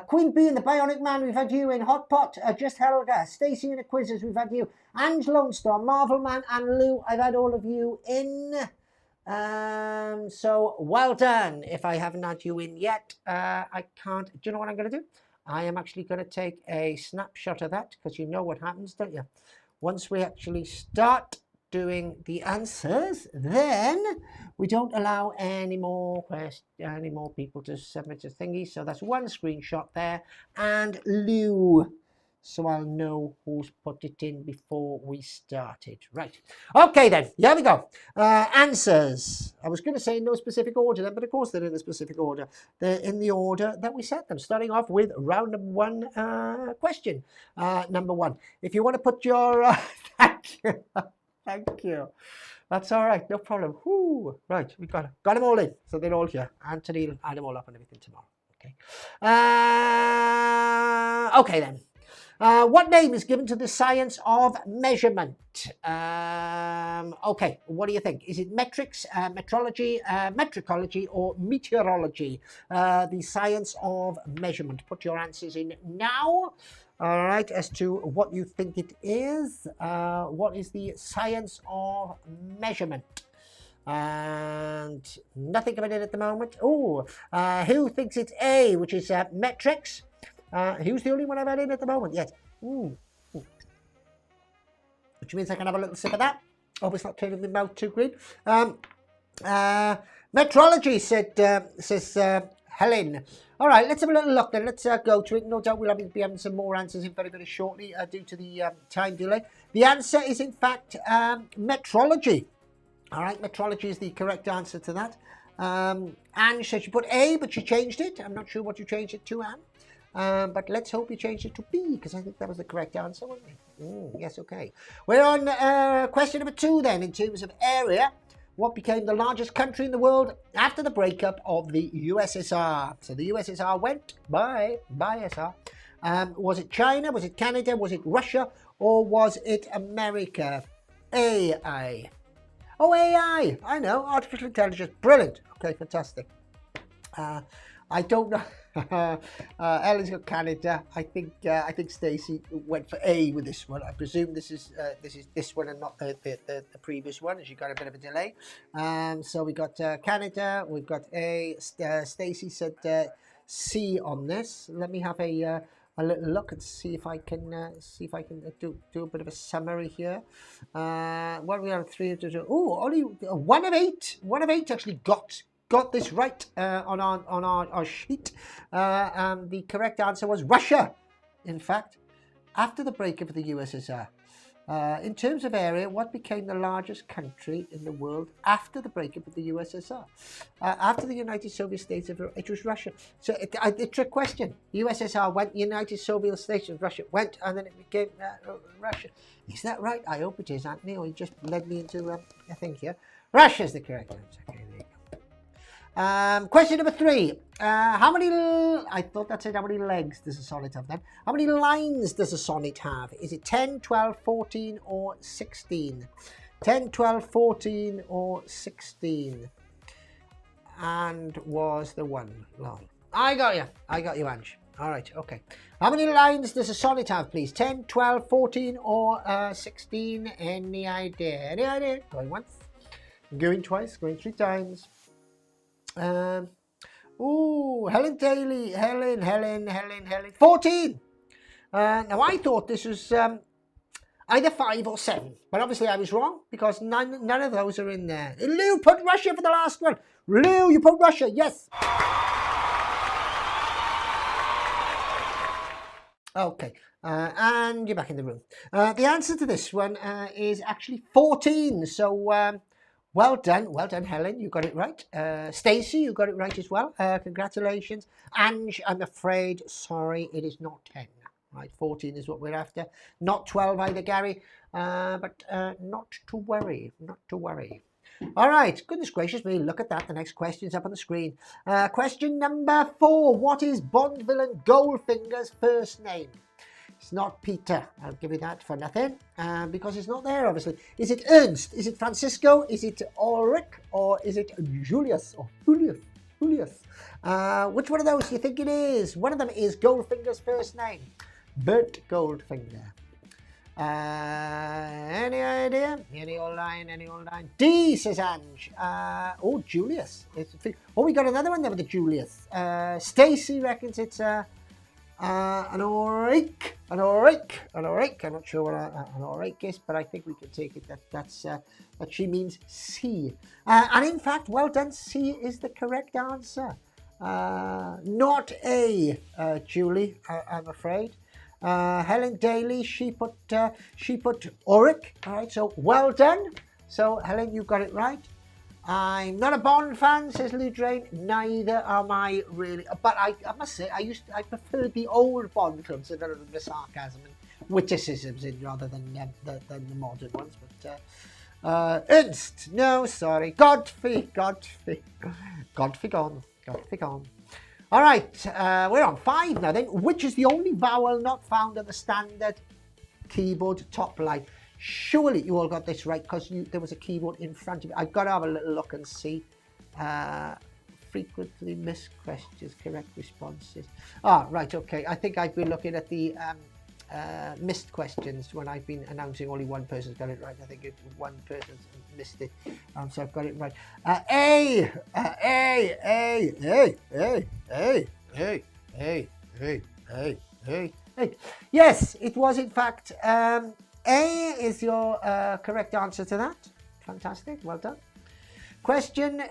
Queen Bee and the Bionic Man, we've had you in. Hot Pot, Just Helga, Stacey in the Quizzes, we've had you. Ange Lone Star, Marvel Man, and Lou, I've had all of you in. So well done. If I haven't had you in yet, I can't. Do you know what I'm going to do? I am actually going to take a snapshot of that, because you know what happens, don't you? Once we actually start doing the answers, then we don't allow any more people to submit a thingy. So that's one screenshot there, and Lou. So I'll know who's put it in before we started. Right. Okay then, here we go. Answers. I was going to say in no specific order then, but of course they're in a specific order. They're in the order that we set them, starting off with round number 1, question. Number 1. If you want to put your... Thank you. Thank you. That's all right, no problem. Whoo. Right, we got them all in. So they're all here. Anthony will add them all up and everything tomorrow. Okay. Okay then. What name is given to the science of measurement? Okay, what do you think? Is it metrics, metrology, metricology, or meteorology? The science of measurement. Put your answers in now. All right, as to what you think it is. What is the science of measurement? And nothing coming in at the moment. Oh, who thinks it's A, which is metrics? Who's the only one I've had in at the moment? Yes. Which means I can have a little sip of that. Hope it's not turning my mouth too green. Metrology, says Helen. All right, let's have a little look then. Let's go to it. No doubt we'll be having some more answers in very, very shortly due to the time delay. The answer is, in fact, metrology. All right, metrology is the correct answer to that. Anne said she put A, but she changed it. I'm not sure what you changed it to, Anne. But let's hope you changed it to B, because I think that was the correct answer, wasn't it? Yes, okay. We're on question number 2 then, in terms of area. What became the largest country in the world after the breakup of the USSR? So the USSR went by SR. Was it China? Was it Canada? Was it Russia? Or was it America? AI. Oh, AI. I know. Artificial intelligence. Brilliant. Okay, fantastic. I don't know. Ellen's got Canada. I think Stacey went for A with this one. I presume this is this one and not the previous one, as you got a bit of a delay. So we got Canada. We've got A. Stacey said C on this. Let me have a little look and see if I can do a bit of a summary here. What we have 3 to do? Oh, only 1 of 8. 1 of 8 actually got this right on our sheet. The correct answer was Russia, in fact, after the breakup of the USSR. In terms of area, what became the largest country in the world after the breakup of the USSR? After the United Soviet States, it was Russia. So it's a trick question. USSR went, United Soviet States of Russia went, and then it became Russia. Is that right? I hope it is, Anthony, or you just led me into a thing here. Russia is the correct answer. Okay, there you go. Question number 3. How many, I thought that said how many legs does a sonnet have then? How many lines does a sonnet have? Is it 10, 12, 14 or 16? 10, 12, 14 or 16? And was the 1 line? I got you, Ange. All right, okay. How many lines does a sonnet have, please? 10, 12, 14 or 16? Any idea? Any idea? Going once, going twice, going 3 times. Helen Daly, Helen, 14. Now I thought this was either 5 or 7, but obviously I was wrong because none of those are in there. Lou put Russia for the last one. Lou, you put Russia, yes. Okay, and you're back in the room. The answer to this one is actually 14. So well done, Helen. You got it right. Stacey, you got it right as well. Congratulations. Ange, I'm afraid, sorry, it is not 10. Right, 14 is what we're after. Not 12 either, Gary. But not to worry. All right, goodness gracious me, look at that. The next question's up on the screen. Question number 4. What is Bond villain Goldfinger's first name? It's not Peter. I'll give you that for nothing because it's not there, obviously. Is it Ernst? Is it Francisco? Is it Ulrich? Or is it Julius? Or Julius? Which one of those do you think it is? One of them is Goldfinger's first name. Bert Goldfinger. Any idea? Any old line? D, says Ange. Julius. We got another one there with the Julius. Stacey reckons it's an Ulrich. I'm not sure what an Ulrich is, but I think we can take it that she means C. And in fact, well done. C is the correct answer. Not A, Julie. I'm afraid. Helen Daly, she put Ulrich. All right, so well done. So Helen, you got it right. I'm not a Bond fan, says Lou Drain. Neither am I really. But I must say, I preferred the old Bond films that are the sarcasm and witticisms in rather than the modern ones. But Ernst, no, sorry, Godfrey gone. All right, we're on 5 now then. Which is the only vowel not found on the standard keyboard top line? Surely you all got this right because there was a keyboard in front of you. I've got to have a little look and see. Frequently missed questions, correct responses. Right, okay. I think I've been looking at the missed questions when I've been announcing only one person's got it right. I think if one person's missed it, so I've got it right. Yes, it was in fact A is your correct answer to that. Fantastic, well done. Question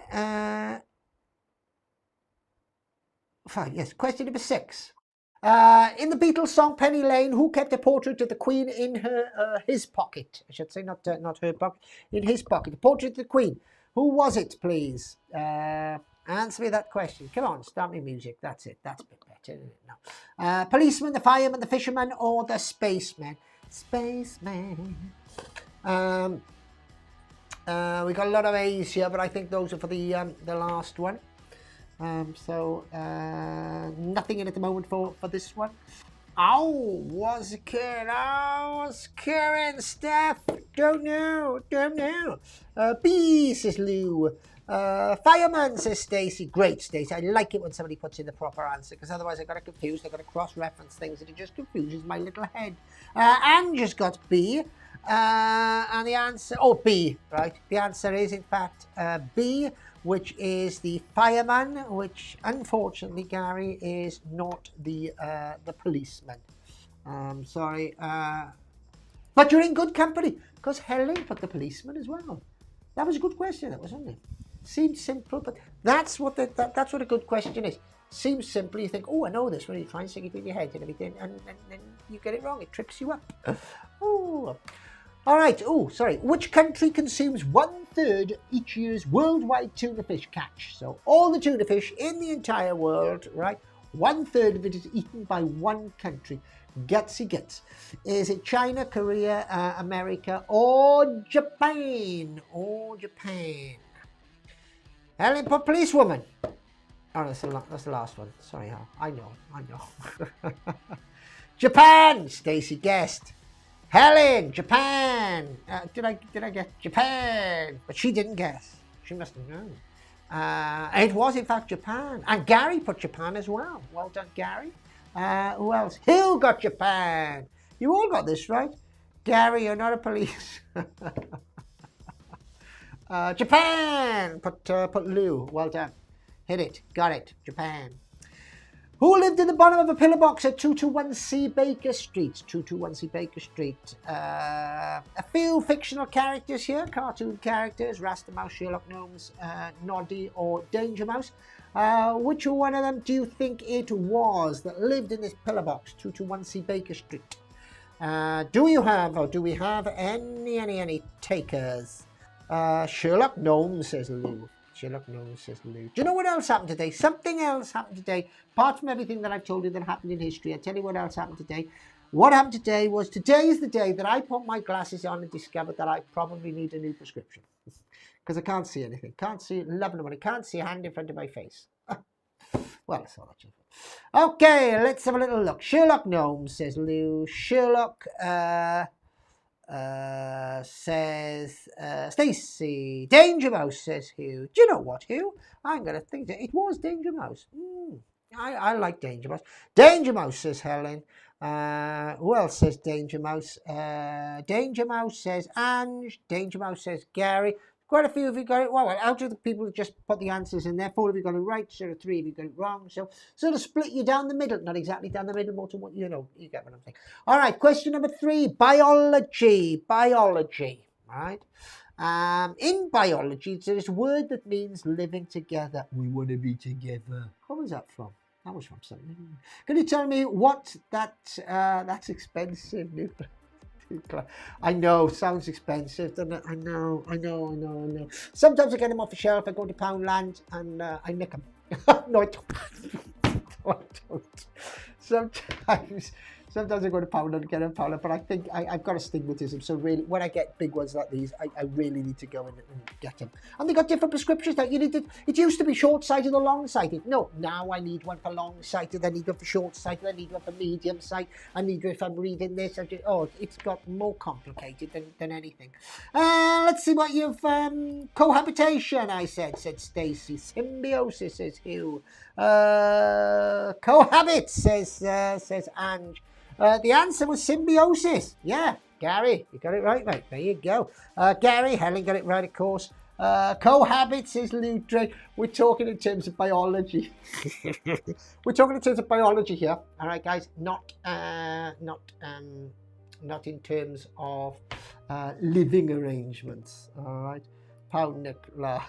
question number 6. In the Beatles song Penny Lane, who kept a portrait of the Queen in his pocket? I should say not her pocket, in his pocket. The portrait of the Queen. Who was it, please? Answer me that question. Come on, start me music. That's it. That's a bit better, isn't it? No. Policeman, the fireman, the fisherman, or the spaceman? Spaceman. We got a lot of A's here, but I think those are for the last one. Nothing in at the moment for this one. Was Karen, Steph? Don't know. B, says Lou. Fireman, says Stacey. Great, Stacey. I like it when somebody puts in the proper answer, because otherwise I got it confused. I got to cross-reference things, and it just confuses my little head. Anne just got B. And the answer, B, right? The answer is, in fact, B, which is the fireman, which, unfortunately, Gary, is not the policeman. Sorry. But you're in good company, because Helen put the policeman as well. That was a good question, that wasn't it? Seems simple, but that's what that's what a good question is. Seems simple, you think, I know this, when you try and sing it in your head and everything, and then you get it wrong, it trips you up. All right, sorry. Which country consumes 1/3 each year's worldwide tuna fish catch? So all the tuna fish in the entire world, right? 1/3 of it is eaten by one country. Gutsy guts. Is it China, Korea, America, or Japan? Helen put policewoman. That's the last one. Sorry, Hal. I know. Japan, Stacey guessed. Helen, Japan. Did I get Japan? But she didn't guess. She must have known. It was in fact Japan. And Gary put Japan as well. Well done, Gary. Who else? Hill got Japan. You all got this right. Gary, you're not a police. Japan. Put Lou. Well done. Hit it. Got it. Japan. Who lived in the bottom of a pillar box at 221C Baker Street? 221C Baker Street. A few fictional characters here, cartoon characters, Rasta Mouse, Sherlock Gnomes, Noddy, or Danger Mouse. Which one of them do you think it was that lived in this pillar box, 221C Baker Street? Do we have any takers? Sherlock Gnomes, says Lou. Sherlock Gnomes, says Lou. Do you know what else happened today? Something else happened today. Apart from everything that I've told you that happened in history, I'll tell you what else happened today. What happened today was, today is the day that I put my glasses on and discovered that I probably need a new prescription. Because I can't see anything. Can't see 11 of it. I can't see a hand in front of my face. Well, I saw that. Okay, let's have a little look. Sherlock Gnomes, says Lou. Sherlock says Stacey. Danger Mouse, says Hugh. Do you know what, Hugh? I'm going to think that it was Danger Mouse. I like Danger Mouse. Danger Mouse, says Helen. Who else says Danger Mouse? Danger Mouse says Ange. Danger Mouse says Gary. Quite a few of you got it. Well, out of the people who just put the answers in there, 4 of you got it right, sort of 3 of you got it wrong. So sort of split you down the middle. Not exactly down the middle, more to what you know. You get what I'm saying. All right, question number 3, biology. Biology, right? In biology, there's a word that means living together. We want to be together. What was that from? That was from something. Can you tell me what that's expensive, Nicola? I know, sounds expensive, doesn't it? I know. Sometimes I get them off the shelf. I go to Poundland and I nick them. No, I don't. No, I don't. Sometimes I go to Poundland and get them Poundland, but I think I've got astigmatism. So really, when I get big ones like these, I really need to go in and get them. And they got different prescriptions. Like it used to be short-sighted or long-sighted. No, now I need one for long-sighted. I need one for short-sighted. I need one for medium-sight. I need one if I'm reading this. It's got more complicated than anything. Let's see what you've cohabitation. I said Stacey. Symbiosis, says Hugh. Cohabit, says Ange. The answer was symbiosis. Yeah, Gary, you got it right, mate. There you go. Gary, Helen got it right, of course. Cohabit, says Ludrake. We're talking in terms of biology. We're talking in terms of biology here. All right, guys. Not in terms of living arrangements. All right. Pound Nicola.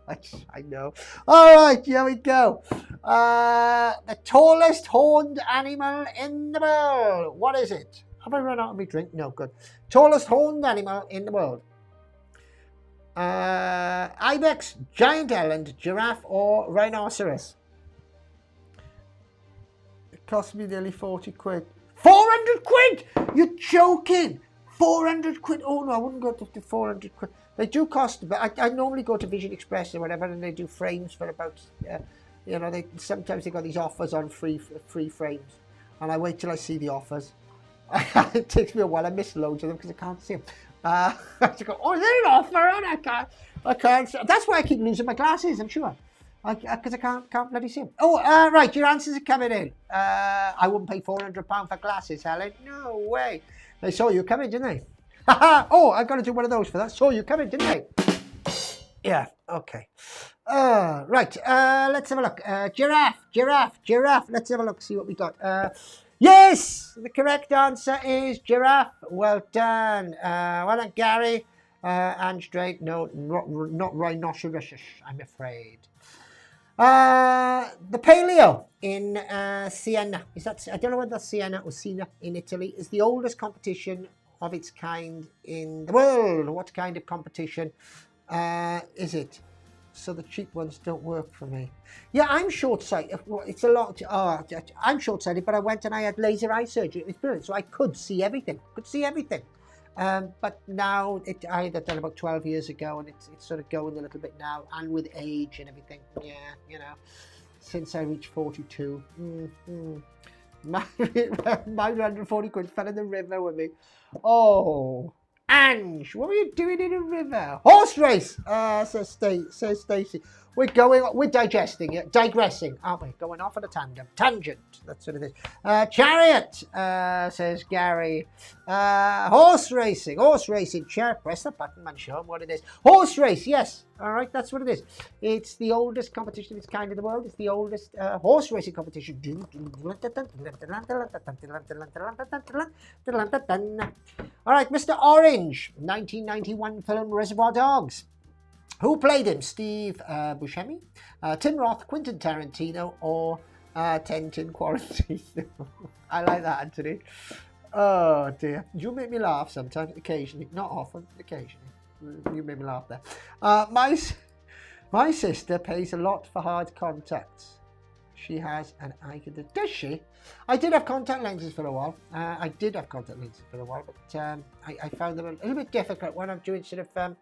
Nice, I know. All right, here we go. The tallest horned animal in the world. What is it? Have I run out of my drink? No, good. Tallest horned animal in the world. Ibex, giant eland, giraffe, or rhinoceros? It cost me nearly 40 quid. 400 quid! You're joking! 400 quid. Oh no, I wouldn't go to 400 quid. They do cost, but I normally go to Vision Express or whatever, and they do frames for about, you know, sometimes they got these offers on free frames, and I wait till I see the offers. It takes me a while. I miss loads of them because I can't see them. I have to go, oh, is there an offer on? I can't. That's why I keep losing my glasses, I'm sure. Because I can't bloody see them. Oh, right, your answers are coming in. I wouldn't pay £400 for glasses, Helen. No way. They saw you coming, didn't they? Oh, I've got to do one of those for that. Saw you coming, didn't they? Yeah, okay. Right, let's have a look. Giraffe. Let's have a look, see what we got. Yes, the correct answer is giraffe. Well done. Well done, Gary. And straight, no, not rhinoceros, I'm afraid. The Paleo in Siena. I don't know whether that's Siena or Siena in Italy, is the oldest competition of its kind in the world. What kind of competition is it? So the cheap ones don't work for me. Yeah, I'm short-sighted. It's a lot. I'm short-sighted, but I went and I had laser eye surgery. It's brilliant, so I could see everything. But now, I had that done about 12 years ago, and it's sort of going a little bit now, and with age and everything. Yeah, you know, since I reached 42. My 140 quid fell in the river with me. Oh, Ange, what were you doing in a river? Horse race, says Stacey. We're digressing, aren't we? Going off on a tangent, that's what it is. Chariot, says Gary. Horse racing, chair, press the button, man, show them what it is. Horse race, yes, all right, that's what it is. It's the oldest competition of its kind in the world. It's the oldest horse racing competition. All right, Mr. Orange, 1991 film Reservoir Dogs. Who played him? Steve Buscemi, Tim Roth, Quentin Tarantino, or Tintin Quarantino? I like that, Anthony. Oh dear. You make me laugh sometimes, occasionally. Not often, occasionally. You made me laugh there. My sister pays a lot for hard contacts. She has an eye condition. Does she? I did have contact lenses for a while. But I found them a little bit difficult when I'm doing sort of...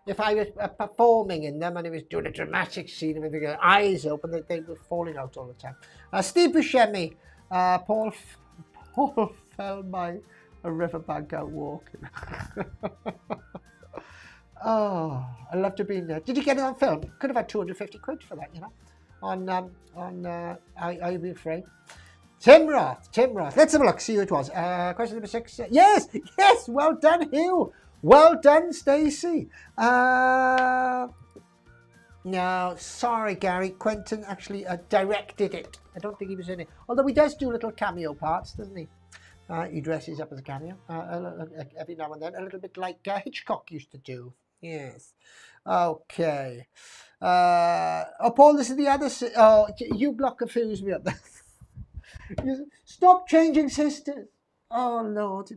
if I was performing in them and I was doing a dramatic scene with the eyes open, they were falling out all the time. Steve Buscemi, Paul fell by a riverbank out walking. Oh, I'd love to be in there. Did you get it on film? Could have had 250 quid for that, you know, on Are You Being Afraid? Tim Roth. Let's have a look, see who it was. Question number 6. Yes, well done, Hugh. Well done, Stacey. No, sorry, Gary. Quentin actually directed it. I don't think he was in it. Although he does do little cameo parts, doesn't he? He dresses up as a cameo every now and then, a little bit like Hitchcock used to do. Yes. Okay. Paul, this is the other... you block confused me up there. Stop changing sisters. Oh, Lord.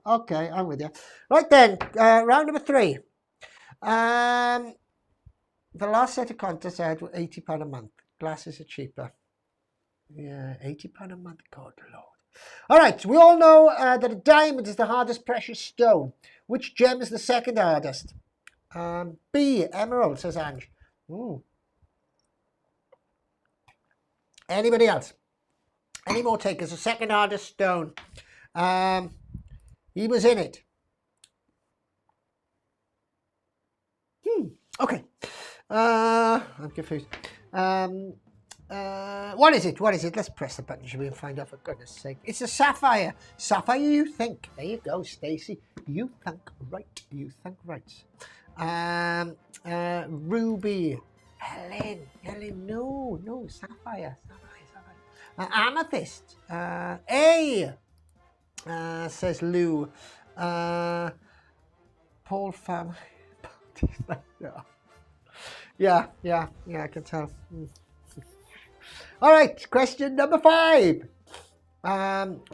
Okay, I'm with you. Right then, round number 3. The last set of contests I had were £80 a month. Glasses are cheaper. Yeah, £80 a month. God, Lord. All right, we all know that a diamond is the hardest precious stone. Which gem is the second hardest? B, emerald, says Ange. Ooh. Anybody else? Any more takers? The second hardest stone. He was in it. Okay. I'm confused. What is it? What is it? Let's press the button, shall we, and find out, for goodness sake. It's a sapphire. Sapphire, you think. There you go, Stacey. You think right. You think right. Ruby. Helen, no, sapphire. Amethyst. Says Lou. Paul family. Yeah, I can tell. All right, question number 5.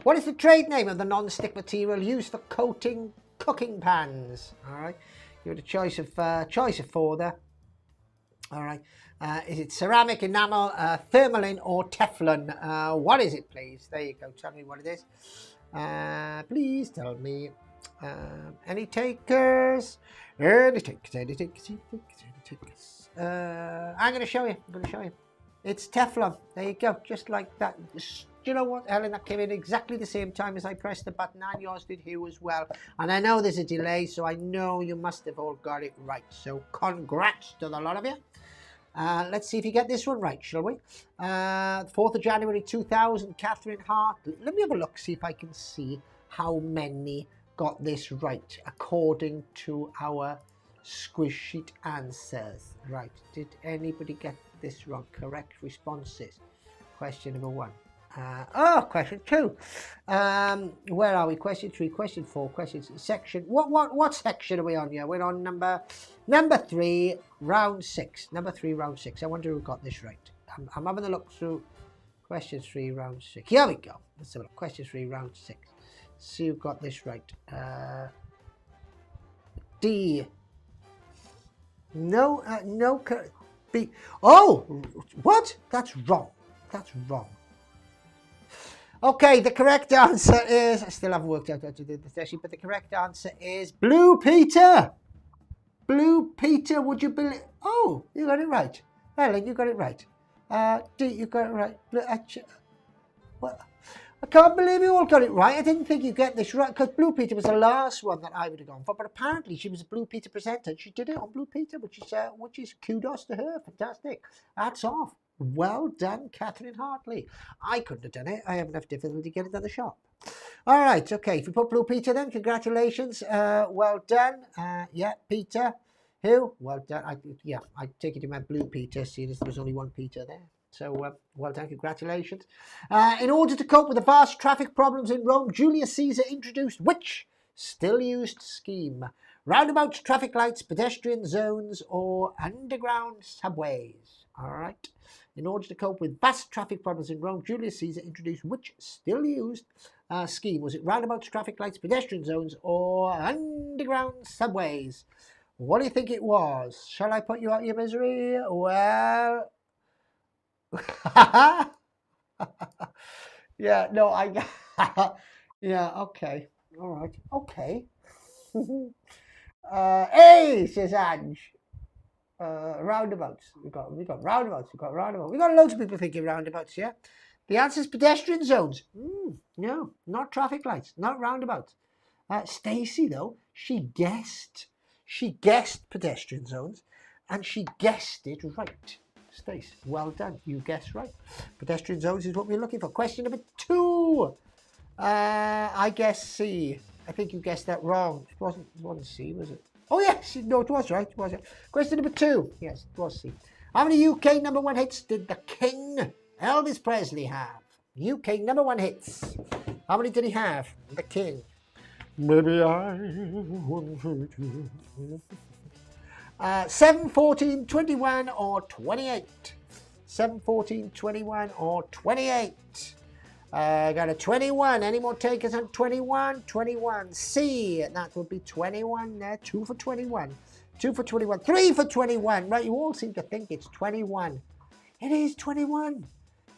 What is the trade name of the non-stick material used for coating cooking pans? All right, you have a choice of 4 there. All right, is it ceramic, enamel, thermalin, or Teflon? What is it, please? There you go. Tell me what it is. Please tell me. Any takers? Any takers? I'm going to show you. It's Teflon. There you go. Just like that. Do you know what, Ellen? That came in exactly the same time as I pressed the button, and yours did, Hugh, as well. And I know there's a delay, so I know you must have all got it right. So congrats to the lot of you. Let's see if you get this one right, shall we? 4th of January 2000, Catherine Hart. Let me have a look, see if I can see how many got this right according to our Squiz sheet answers. Right, did anybody get this wrong? Correct responses. Question number 1. Question 2. Where are we? Question 3, question 4, question section. What section are we on here? We're on number 3, round 6. Number 3, round 6. I wonder who got this right. I'm having a look through question 3, round 6. Here we go. Let's have a look. Question 3, round 6. See who got this right. D. No, B. Oh, what? That's wrong. Okay, the correct answer is, I still haven't worked out how to do this actually, but the correct answer is Blue Peter. Blue Peter, would you believe? Oh, you got it right. Helen, you got it right. D, you got it right. What? I can't believe you all got it right. I didn't think you'd get this right, because Blue Peter was the last one that I would have gone for. But apparently she was a Blue Peter presenter, and she did it on Blue Peter, which is kudos to her. Fantastic. Hats off. Well done, Catherine Hartley. I couldn't have done it. I have enough difficulty getting to the shop. All right, okay. If you put Blue Peter, then congratulations. Well done. Yeah, Peter. Who? Well done. I take it you meant Blue Peter, seeing as there was only one Peter there. So, well done, congratulations. In order to cope with the vast traffic problems in Rome, Julius Caesar introduced which still used scheme? Roundabouts, traffic lights, pedestrian zones, or underground subways? All right. In order to cope with vast traffic problems in Rome, Julius Caesar introduced which still used scheme? Was it roundabouts, traffic lights, pedestrian zones, or underground subways? What do you think it was? Shall I put you out of your misery? Well... yeah, no, yeah, okay, all right, okay. A, says Ange. Roundabouts. We got roundabouts. We got loads of people thinking roundabouts. Yeah, the answer is pedestrian zones. No, not traffic lights, not roundabouts. Stacey, though, she guessed pedestrian zones, and she guessed it right. Stace, well done. You guessed right. Pedestrian zones is what we're looking for. Question number 2. I guess C. I think you guessed that wrong. It wasn't C, was it? Oh, yes. No, it was right. It was it. Question number 2. Yes, it was C. How many UK number 1 hits did the King, Elvis Presley, have? UK number 1 hits. How many did he have? The King. Maybe I wouldn't hurt you. 7, 14, 21, or 28? 7, 14, 21, or 28? Got a 21. Any more takers on 21? 21. C. That would be 21 there. 2 for 21. 2 for 21. 3 for 21. Right, you all seem to think it's 21. It is 21.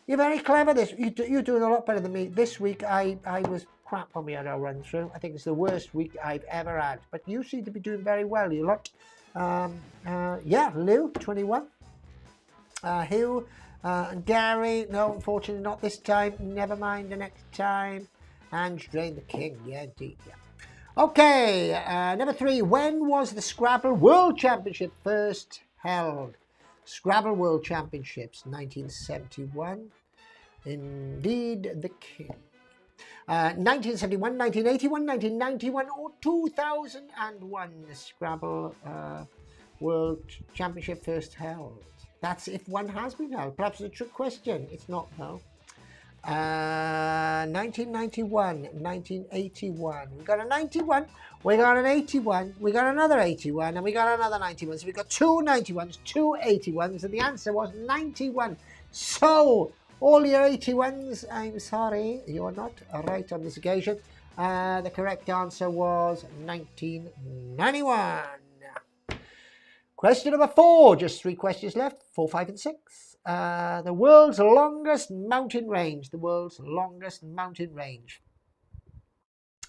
You're very clever. You're doing a lot better than me. This week, I was crap on me at our run through. I think it's the worst week I've ever had. But you seem to be doing very well, you lot. Yeah, Lou, 21. Hugh and Gary, no, unfortunately not this time. Never mind, the next time. And Drain the King, yeah, indeed, yeah. Okay, number 3. When was the Scrabble World Championship first held? Scrabble World Championships, 1971. Indeed, the king. 1971, 1981, 1991, or 2001, the Scrabble World Championship first held. That's if one has been held. Perhaps it's a trick question. It's not, though. 1991, 1981. We got a 91, we got an 81, we got another 81, and we got another 91. So we got two 91s, two 81s, and the answer was 91. So, all your 81s, I'm sorry, you're not right on this occasion. The correct answer was 1991. Question number 4, just 3 questions left, 4, 5, and 6. The world's longest mountain range. The world's longest mountain range.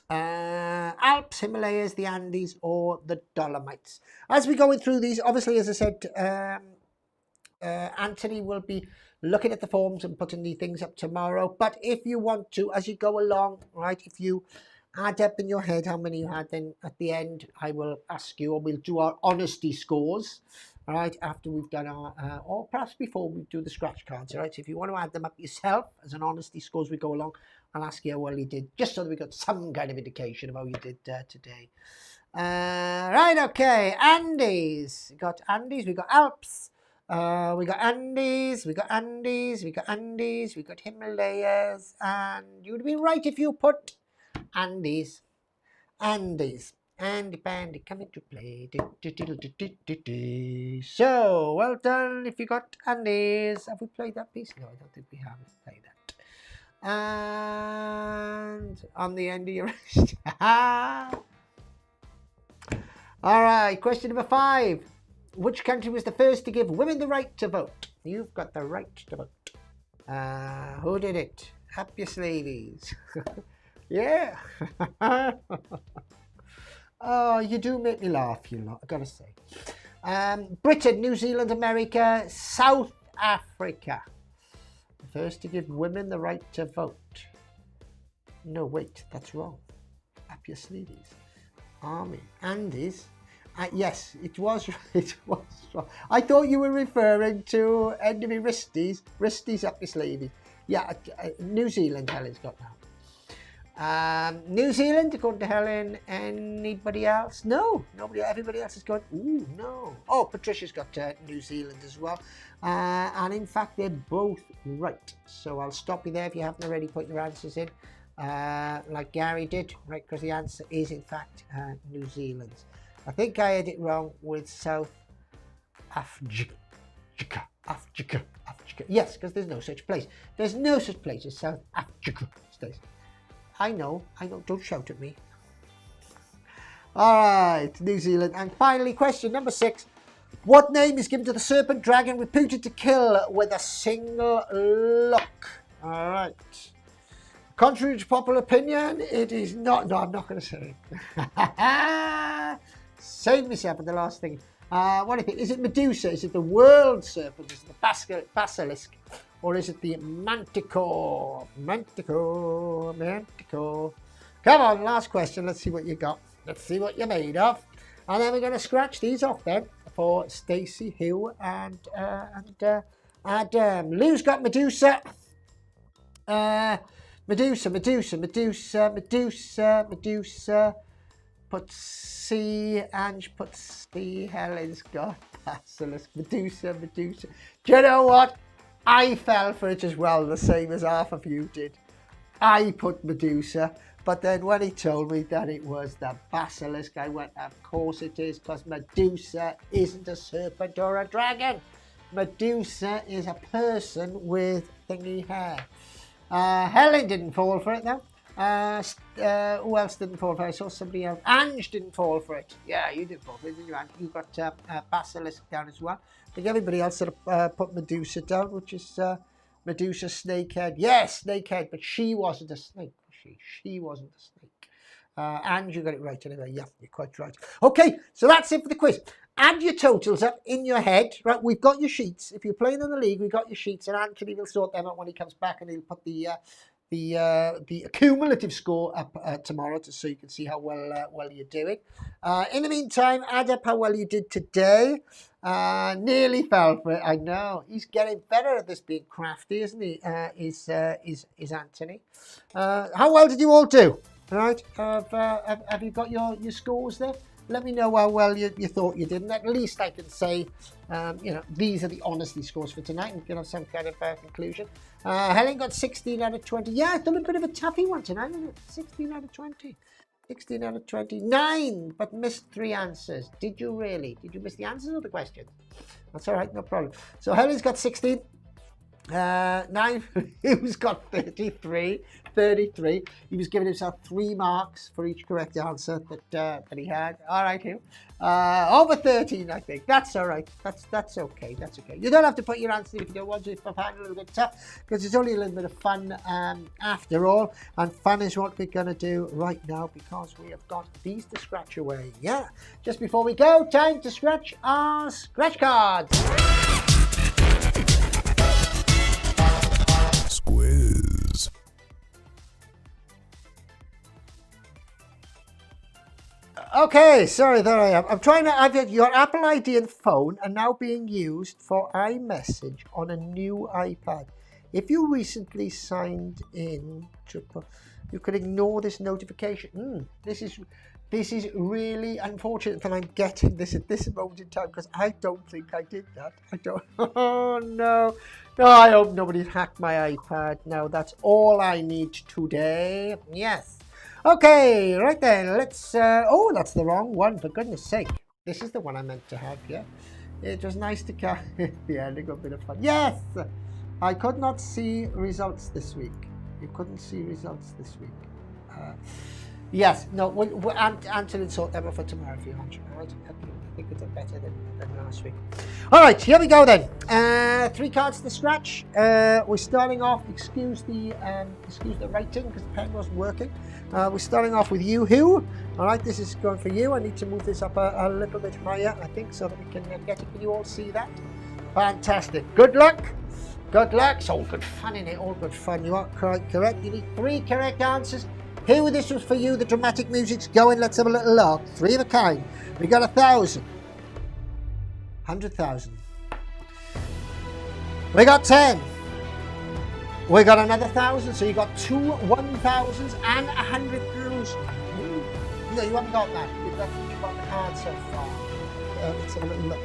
Alps, Himalayas, the Andes, or the Dolomites. As we're going through these, obviously, as I said, Anthony will be looking at the forms and putting the things up tomorrow. But if you want to, as you go along, right, if you add up in your head how many you had, then at the end, I will ask you, or we'll do our honesty scores. All right, after we've done our, or perhaps before we do the scratch cards, all right? So if you want to add them up yourself as an honesty score as we go along, I'll ask you how well you did, just so that we got some kind of indication of how you did today. Right, okay, Andes. We got Andes, we got Alps, we got Andes, we got Andes, we got Andes, we got Himalayas, and you would be right if you put Andes, Andes. And the band coming to play. So, well done if you got Andes. Have we played that piece? No, I don't think we have played that. And on the end of your wrist. All right, question number 5. Which country was the first to give women the right to vote? You've got the right to vote. Who did it? Up your sleeves. Yeah. Oh, you do make me laugh, you lot, I've got to say. Britain, New Zealand, America, South Africa. First to give women the right to vote. No, wait, that's wrong. Up your sleeves. Army. Andes. Yes, it was wrong. I thought you were referring to end of your wristies. Wristies up your sleeves. Yeah, New Zealand, Helen's got now. New Zealand, according to Helen. Anybody else? No, nobody. Everybody else has got. Ooh, no. Oh, Patricia's got New Zealand as well. And in fact, they're both right. So I'll stop you there if you haven't already put your answers in, like Gary did, right? Because the answer is in fact New Zealand. I think I had it wrong with South Africa. Yes, because there's no such place. There's no such place as South Africa. I know, don't shout at me. All right, New Zealand. And finally, question number 6. What name is given to the serpent dragon reputed to kill with a single look? All right. Contrary to popular opinion, it is not. No, I'm not going to say it. Save myself at the last thing. What do you think? Is it Medusa? Is it the world serpent? Is it the basilisk? Or is it the manticore? Manticore. Come on, last question. Let's see what you got. Let's see what you're made of. And then we're going to scratch these off then for Stacey, Hugh, and Adam. Lou's got Medusa. Medusa. Put C. Ange put C. Helen's got basilisk. Medusa. Do you know what? I fell for it as well, the same as half of you did. I put Medusa, but then when he told me that it was the basilisk, I went, of course it is, because Medusa isn't a serpent or a dragon. Medusa is a person with thingy hair. Helen didn't fall for it though. Who else didn't fall for it? I saw somebody else. Ange didn't fall for it. Yeah, you didn't fall for it, didn't you, Ange? You got basilisk down as well. I think everybody else sort of put Medusa down, which is Medusa snakehead. Yes, snakehead, but she wasn't a snake, was she? She wasn't a snake. And you got it right anyway. Yeah, you're quite right. Okay, so that's it for the quiz. Add your totals up in your head. Right, we've got your sheets. If you're playing in the league, we've got your sheets, and Anthony will sort them out when he comes back, and he'll put the the cumulative score up tomorrow, so you can see how well you're doing. In the meantime, add up how well you did today. Nearly fell for it. I know he's getting better at this being crafty, isn't he? Is Anthony? How well did you all do? All right. Have you got your scores there? Let me know how well you thought you did, and at least I can say, these are the honesty scores for tonight, and have some kind of conclusion. Helen got 16 out of 20. Yeah, it's done a bit of a toughie one tonight, isn't it? 16 out of 20. 16 out of 29, but missed 3 answers. Did you really? Did you miss the answers or the questions? That's all right, no problem. So Helen's got 16. 9, who's got 33. He was giving himself 3 marks for each correct answer that he had. All right, Hugh. Over 13, I think. That's all right. That's okay. That's okay. You don't have to put your answer if you don't want to. If I find it a little bit tough, because it's only a little bit of fun after all. And fun is what we're going to do right now, because we have got these to scratch away. Yeah. Just before we go, time to scratch our scratch cards. Squiz. Okay, sorry, there I am. I'm trying to. Your Apple ID and phone are now being used for iMessage on a new iPad. If you recently signed in, you could ignore this notification. This is really unfortunate that I'm getting this at this moment in time, because I don't think I did that. I don't. Oh no. No, I hope nobody's hacked my iPad. No, that's all I need today. Yes. Okay, right then, let's, oh, that's the wrong one, for goodness sake. This is the one I meant to have, yeah. It was nice to catch the ending, a bit of fun. Yes! I could not see results this week. You couldn't see results this week. Yes, no, Anthony sort them out for tomorrow if you want. Right? I think it's better than last week. All right, here we go then. 3 cards to scratch. We're starting off. Excuse the writing because the pen wasn't working. We're starting off with you, Hugh. All right, this is going for you. I need to move this up a little bit higher, I think, so that we can get it. Can you all see that? Fantastic. Good luck. Good luck. It's all good fun in it. All good fun. You are correct. You need 3 correct answers. Hugh, this was for you. The dramatic music's going. Let's have a little look. 3 of a kind. We got 1,000. 100,000. We got 10. We got another 1,000. So you got 2 1,000s and 100,000. No, you haven't got that. You've got the card so far. Let's have a little look.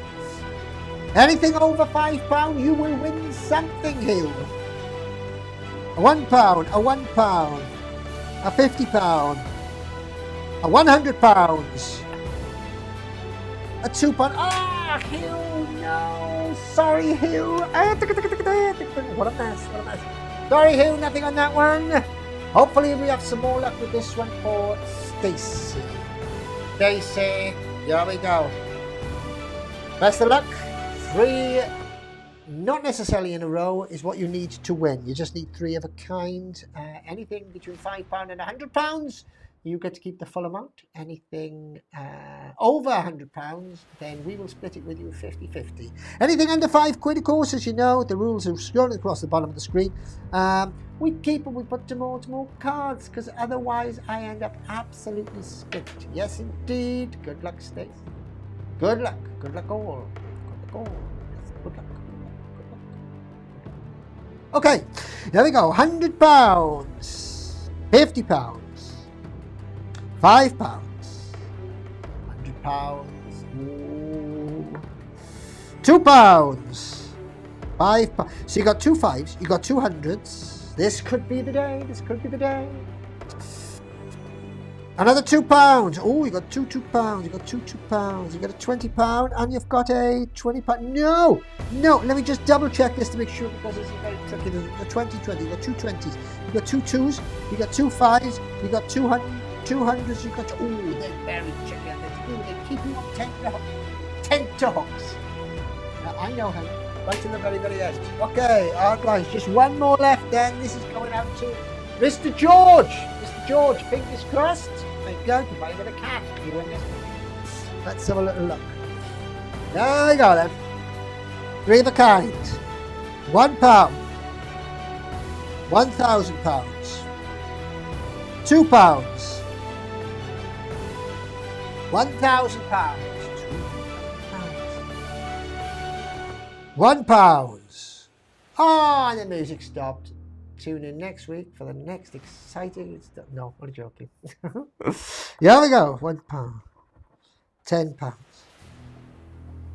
Anything over £5, you will win something, Hugh. A £1, a £1, a £50, a £100, a £2. Ah, Hugh, no. Sorry, Hugh. What a mess. Sorry, Hugh, nothing on that one. Hopefully we have some more luck with this one for Stacey. Stacey, here we go. Best of luck. 3, not necessarily in a row, is what you need to win. You just need 3 of a kind. Anything between £5 and £100, you get to keep the full amount. Anything over £100, then we will split it with you 50-50. Anything under £5, of course, as you know, the rules are scrolling across the bottom of the screen. We keep and we put towards more cards, because otherwise I end up absolutely split. Yes, indeed. Good luck, Stace. Good luck. Good luck all. Good luck. Okay, there we go. £100, £50, £5, £100, £2, £5. So you got 2 5s, you got 2 hundreds. This could be the day. Another £2. Oh, you got 2 £2. You got 2 £2. You got a £20, and you've got a £20. No. Let me just double check this to make sure, because this is very tricky. The 20. You got 2 20s. You got 2 2s. You got 2 5s. You got 2 hundreds. You got. Oh, they're very tricky. They keep you on tenterhooks. Now, I know how. Right to the very, very edge. Okay, our guys, just one more left. Then this is going out to Mr. George. Mr. George, fingers crossed. There you go. You buy a bit of cash if you win this one. Let's have a little look. There we go then. 3 of a kind. £1, £1,000, £2, £1,000, £1. Oh, and the music stopped. Tune in next week for the next exciting stuff. No, I'm joking. Here we go. £1, £10.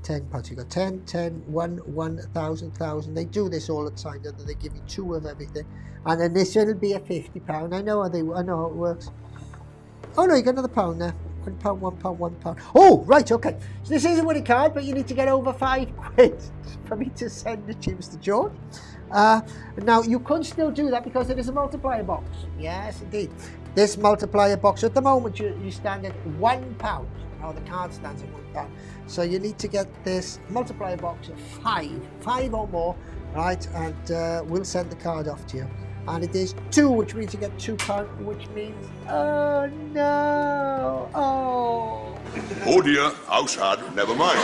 £10. You got 10, 10, 1, 1,000. They do this all the time. They give you 2 of everything, and then this will be a £50. I know how it works. Oh no, you got another pound there. £1, £1, £1. Oh, right, okay. So this is a winning card, but you need to get over £5 for me to send the tunes to George. Now you can still do that because it is a multiplier box. Yes, indeed. This multiplier box at the moment you stand at £1. Now the card stands at £1. So you need to get this multiplier box of 5 or more, right? And we'll send the card off to you. And it is 2, which means you get £2, which means, oh no, oh. Oh dear, house hard, never mind.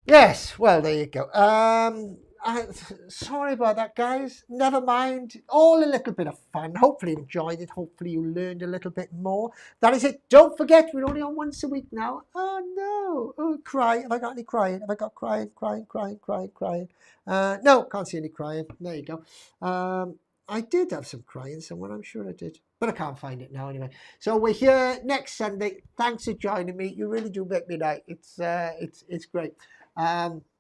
Yes, well, there you go. Sorry about that, guys. Never mind. All a little bit of fun. Hopefully you enjoyed it. Hopefully you learned a little bit more. That is it. Don't forget, we're only on once a week now. Oh, no. Oh, cry. Have I got any crying? Have I got crying? No, can't see any crying. There you go. I did have some crying somewhere. I'm sure I did. But I can't find it now anyway. So we're here next Sunday. Thanks for joining me. You really do make me night. It's great.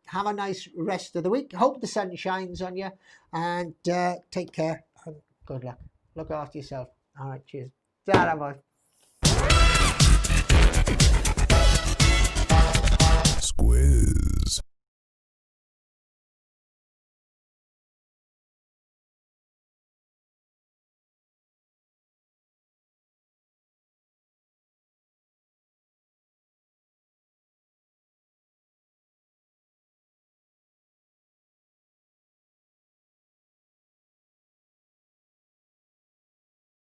Have a nice rest of the week. Hope the sun shines on you, and take care and good luck. Look after yourself. All right, cheers. Ta-ra, bye. Squiz.